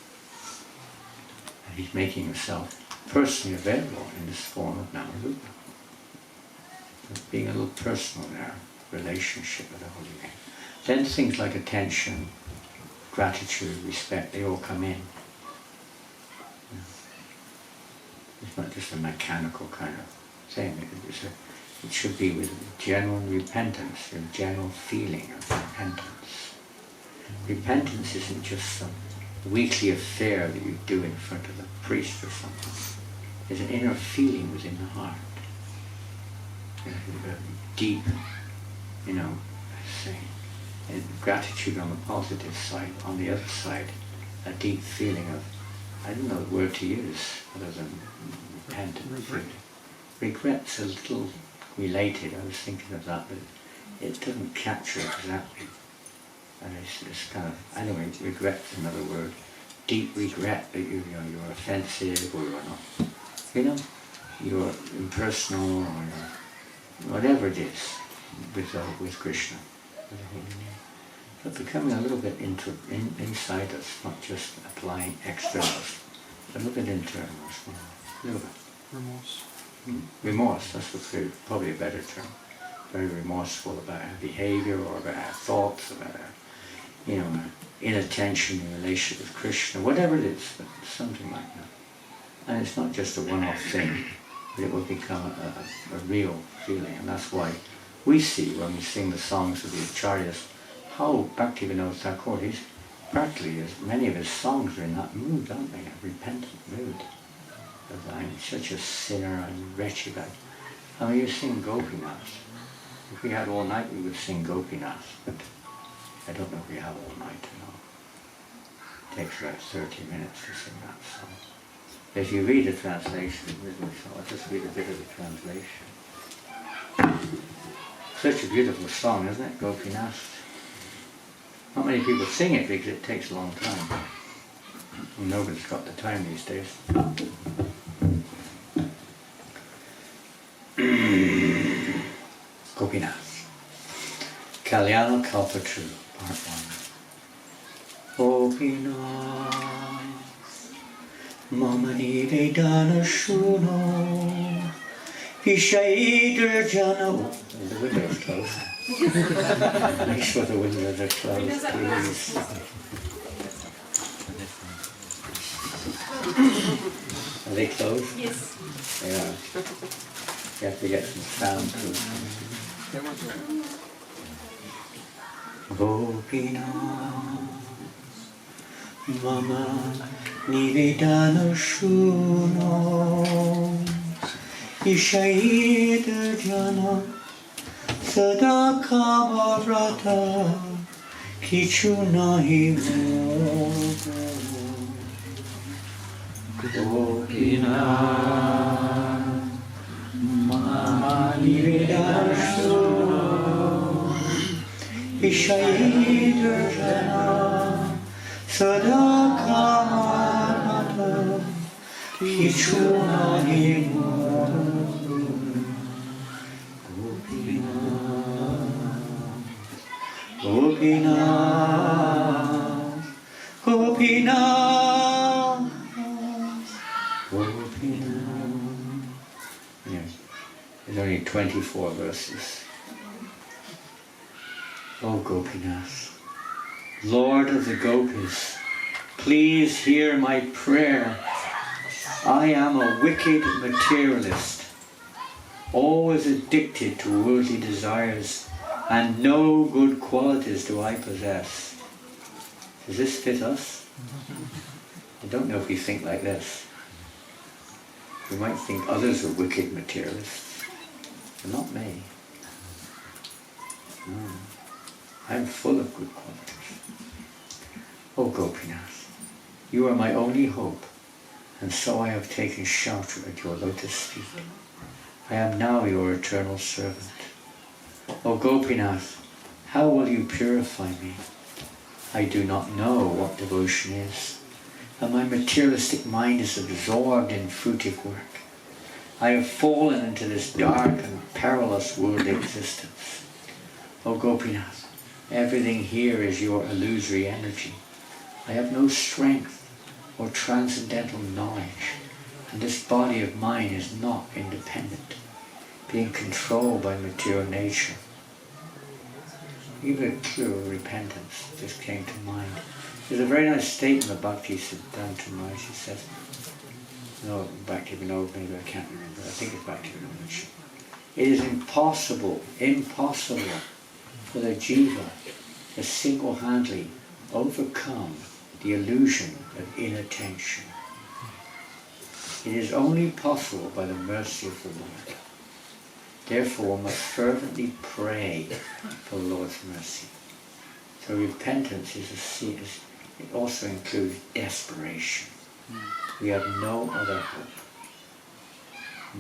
A: And he's making himself personally available in this form of Namarupa. Being a little personal in our relationship with the Holy Name. Then things like attention, gratitude, respect, they all come in. It's not just a mechanical kind of thing. It should be with genuine repentance, a general feeling of repentance. Repentance isn't just some weekly affair that you do in front of the priest or something. There's an inner feeling within the heart. A deep, saying, and gratitude on the positive side, on the other side, a deep feeling of, I don't know the word to use other than repentance. Regret's a little related, I was thinking of that, but it doesn't capture exactly. And it's kind of, anyway, regret's another word. Deep regret that you're offensive or you're not, you're impersonal or you're, whatever it is with Krishna. But becoming a little bit inside us, not just applying externals, a little bit internal as well. A little bit.
G: Remorse.
A: Remorse, that's probably a better term. Very remorseful about our behavior or about our thoughts, about our, inattention in relation with Krishna, whatever it is, but something like that. And it's not just a one-off thing, but it will become a real feeling. And that's why we see when we sing the songs of the Acharyas, how Bhaktivinoda Thakur, practically, many of his songs are in that mood, aren't they? A repentant mood. I'm such a sinner, I'm wretched. You sing Gopinath. If we had all night, we would sing Gopinath, but I don't know if we have all night or not. It takes about 30 minutes to sing that song. If you read the translation, I'll just read a bit of the translation. Such a beautiful song, isn't it, Gopinath? Not many people sing it because it takes a long time. And nobody's got the time these days. Gopinath. Kalyana Kalpatru, Part 1. Gopinath, Mamani Vedana Shuno, Vishaidra Jana. The window's closed. Make sure the windows are closed, please. Are they closed?
E: Yes.
A: They are. You have to get some soundproof. Gopinath, Mama Nivedana Shuno, Ishaida Jana, Sada Kamarata, Kichu Nahi Gopinath, Mama Nivedana Shuno, Ishaida Jana, Sada Kamarata, Kichu Nahi Gopinath, Gopinath, Gopinath. Yes, there's only 24 verses. Oh Gopinath, Lord of the Gopis, please hear my prayer. I am a wicked materialist, always addicted to worldly desires, and no good qualities do I possess. Does this fit us? I don't know if you think like this. You might think others are wicked materialists, but not me. No. I'm full of good qualities. O Gopinath, you are my only hope, and so I have taken shelter at your lotus feet. I am now your eternal servant. O Gopinath, how will you purify me? I do not know what devotion is, and my materialistic mind is absorbed in fruitive work. I have fallen into this dark and perilous worldly existence. O Gopinath, everything here is your illusory energy. I have no strength or transcendental knowledge, and this body of mine is not independent, being controlled by material nature. Even a clue of repentance just came to mind. There's a very nice statement of Bhakti Siddhanta Maharaj. She says, no, Bhakti Vinod, maybe I can't remember. I think it's Bhakti Vinod. It is impossible for the jiva to single-handedly overcome the illusion of inattention. It is only possible by the mercy of the Lord. Therefore, one must fervently pray for the Lord's mercy. So repentance it also includes desperation. We have no other hope.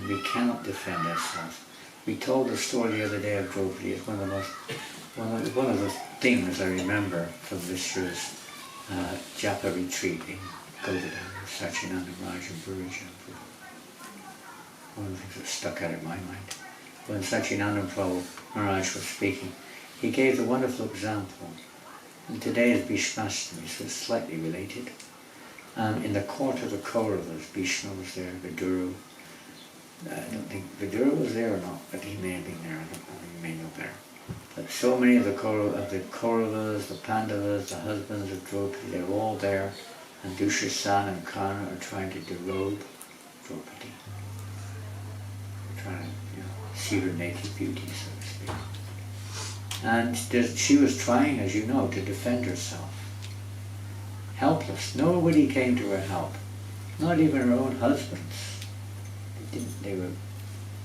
A: We cannot defend ourselves. We told the story the other day of Draupadi. It's one of the things I remember from this year's Japa retreat in Govardhan with Sachinanda Maharaj and Guruji. One of the things that stuck out in my mind. When Sachinanda Maharaj was speaking, he gave the wonderful example. And today is Bhishmashtami, so it's slightly related. In the court of the Kauravas, Bhishma was there, Vidura. I don't think Vidura was there or not, but he may have been there, I don't know, you may know better. But so many of the Kauravas, the Pandavas, the husbands of Draupadi, they're all there, and Dushasana and Karna are trying to derobe Draupadi. They're trying to see her naked beauty, so to speak. And she was trying, as you know, to defend herself. Helpless. Nobody came to her help. Not even her own husbands. They were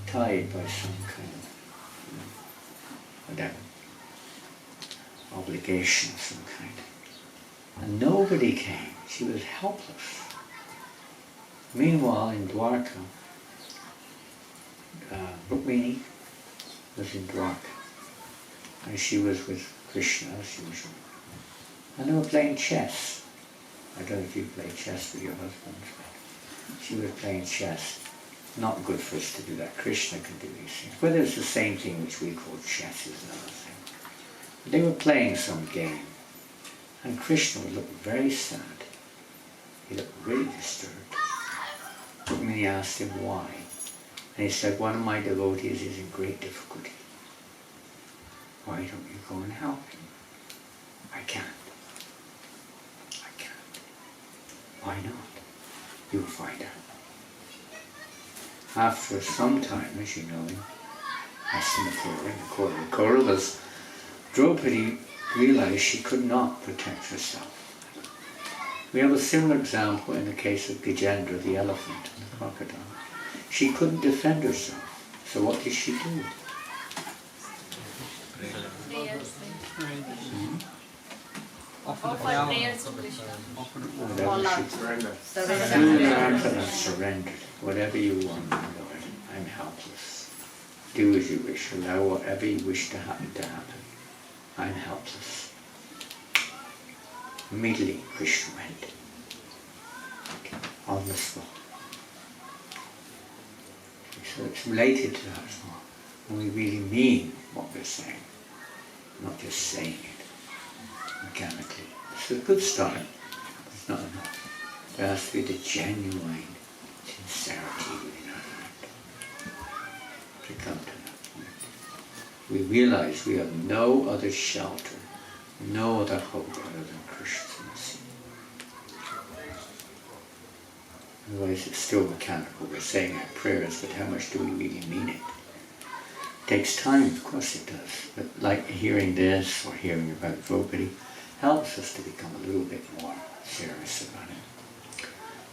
A: tied by some kind of, whatever, obligation of some kind. And nobody came. She was helpless. Meanwhile, in Dwarka, Rukmini was in Dwarka. And she was with Krishna as usual. And they were playing chess. I don't know if you play chess with your husbands, but she was playing chess. Not good for us to do that. Krishna can do these things. Whether it's the same thing which we call chess is another thing. But they were playing some game. And Krishna looked very sad. He looked really disturbed. Rukmini asked him why. And he said, one of my devotees is in great difficulty. Why don't you go and help him? I can't. Why not? You'll find out. After some time, as you know, in Hastinapura, in the court of Kauravas, Draupadi realized she could not protect herself. We have a similar example in the case of Gajendra, the elephant, and the crocodile. She couldn't defend herself, so what did she do?
G: Offer the
E: Offer
G: flower.
E: prayers to Krishna.
A: Surrender. Whatever you want, my Lord, I'm helpless. Do as you wish. Allow whatever you wish to happen. I'm helpless. Immediately, Krishna went. On the spot. So it's related to that as well. And we really mean what we're saying, not just saying it mechanically. It's a good start, but it's not enough. There has to be the genuine sincerity within our heart to come to that point. We realize we have no other shelter, no other hope other than Krishna's mercy. Otherwise it's still mechanical. We're saying our prayers, but how much do we really mean it? It takes time, of course it does. But like hearing this or hearing about Draupadi helps us to become a little bit more serious about it.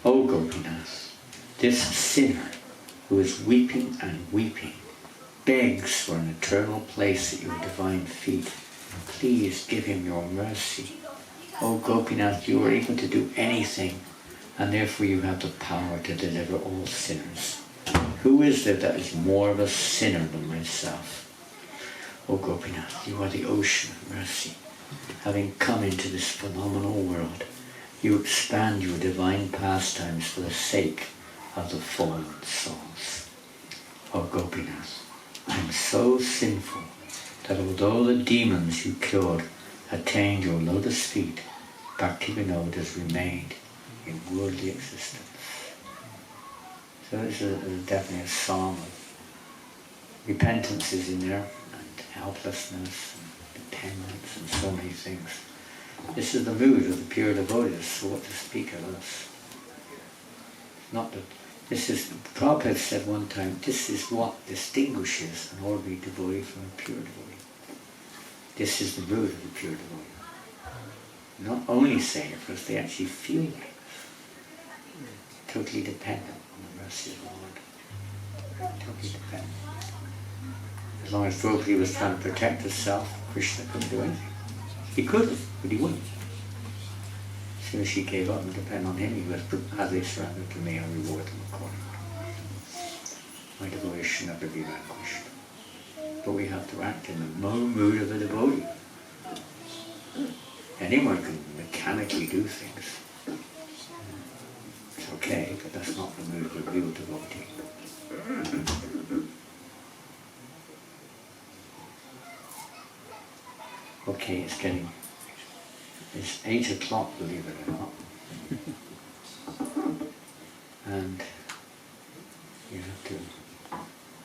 A: O Gopinath, this sinner who is weeping and weeping begs for an eternal place at your divine feet. Please give him your mercy. O Gopinath, you are able to do anything, and therefore you have the power to deliver all sinners. Who is there that is more of a sinner than myself? O Gopinath, you are the ocean of mercy. Having come into this phenomenal world, you expand your divine pastimes for the sake of the fallen souls. O Gopinath, I am so sinful that although the demons you killed attained your lotus feet, Bhaktivinoda has remained in worldly existence. So this is definitely a psalm of repentance is in there, and helplessness, and dependence, and so many things. This is the mood of the pure devotees, so what to speak of us? Not that this is, Prabhupada said one time, this is what distinguishes an ordinary devotee from a pure devotee. This is the mood of the pure devotee. Not only saying it because they actually feel like this. Totally dependent on the mercy of the Lord. Totally dependent. As long as Draupadi was trying to protect herself, Krishna couldn't do anything. He could have, but he wouldn't. As soon as she gave up and depended on him, he was, as they surrendered to me, I reward them accordingly. My devotees should never be vanquished. But we have to act in the mood of a devotee. Anyone can mechanically do things. It's okay, but that's not the mood of a real devotee. Okay, it's 8 o'clock, believe it or not. And you have to,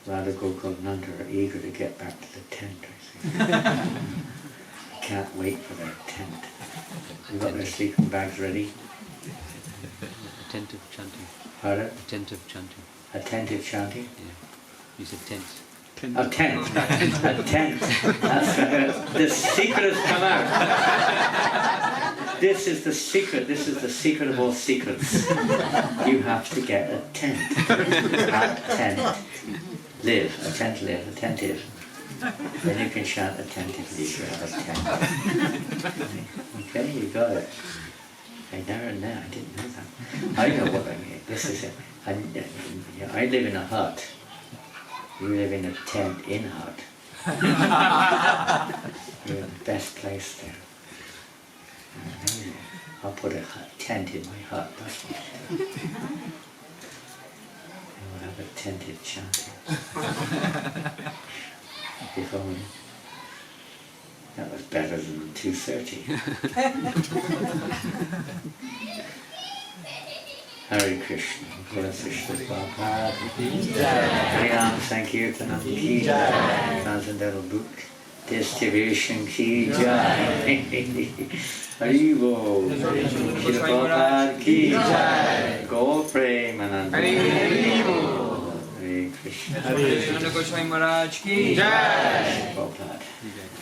A: Radha Gokulananda are eager to get back to the tent, I think. Can't wait for their tent. You got their sleeping bags ready?
F: Attentive chanting.
A: Pardon?
F: Attentive chanting.
A: Attentive chanting?
F: Yeah. You said tents.
A: A tent. A tent. That's the secret has come out. This is the secret. This is the secret of all secrets. You have to get a tent. Attentive. Then you can chant attentively if you have a tent. Okay, you got it. I never knew. I didn't know that. I know what I mean. This is it. I live in a hut. You live in a tent in hut. You're in the best place there. I'll put a tent in my hut. That's what I'll do. I'll have attentive chanting. If only. That was better than 2:30. Hare Krishna, Guru Krishna Prabhupada, Hariam Sankirtanam Ki Jai, Transcendental Book, Distribution Ki Jai, Haribo, Shri Prabhupada Ki Jai, Go Premananda, Haribo, Hare Krishna,
G: Janananda Goswami Maharaj ki
A: Prabhupada.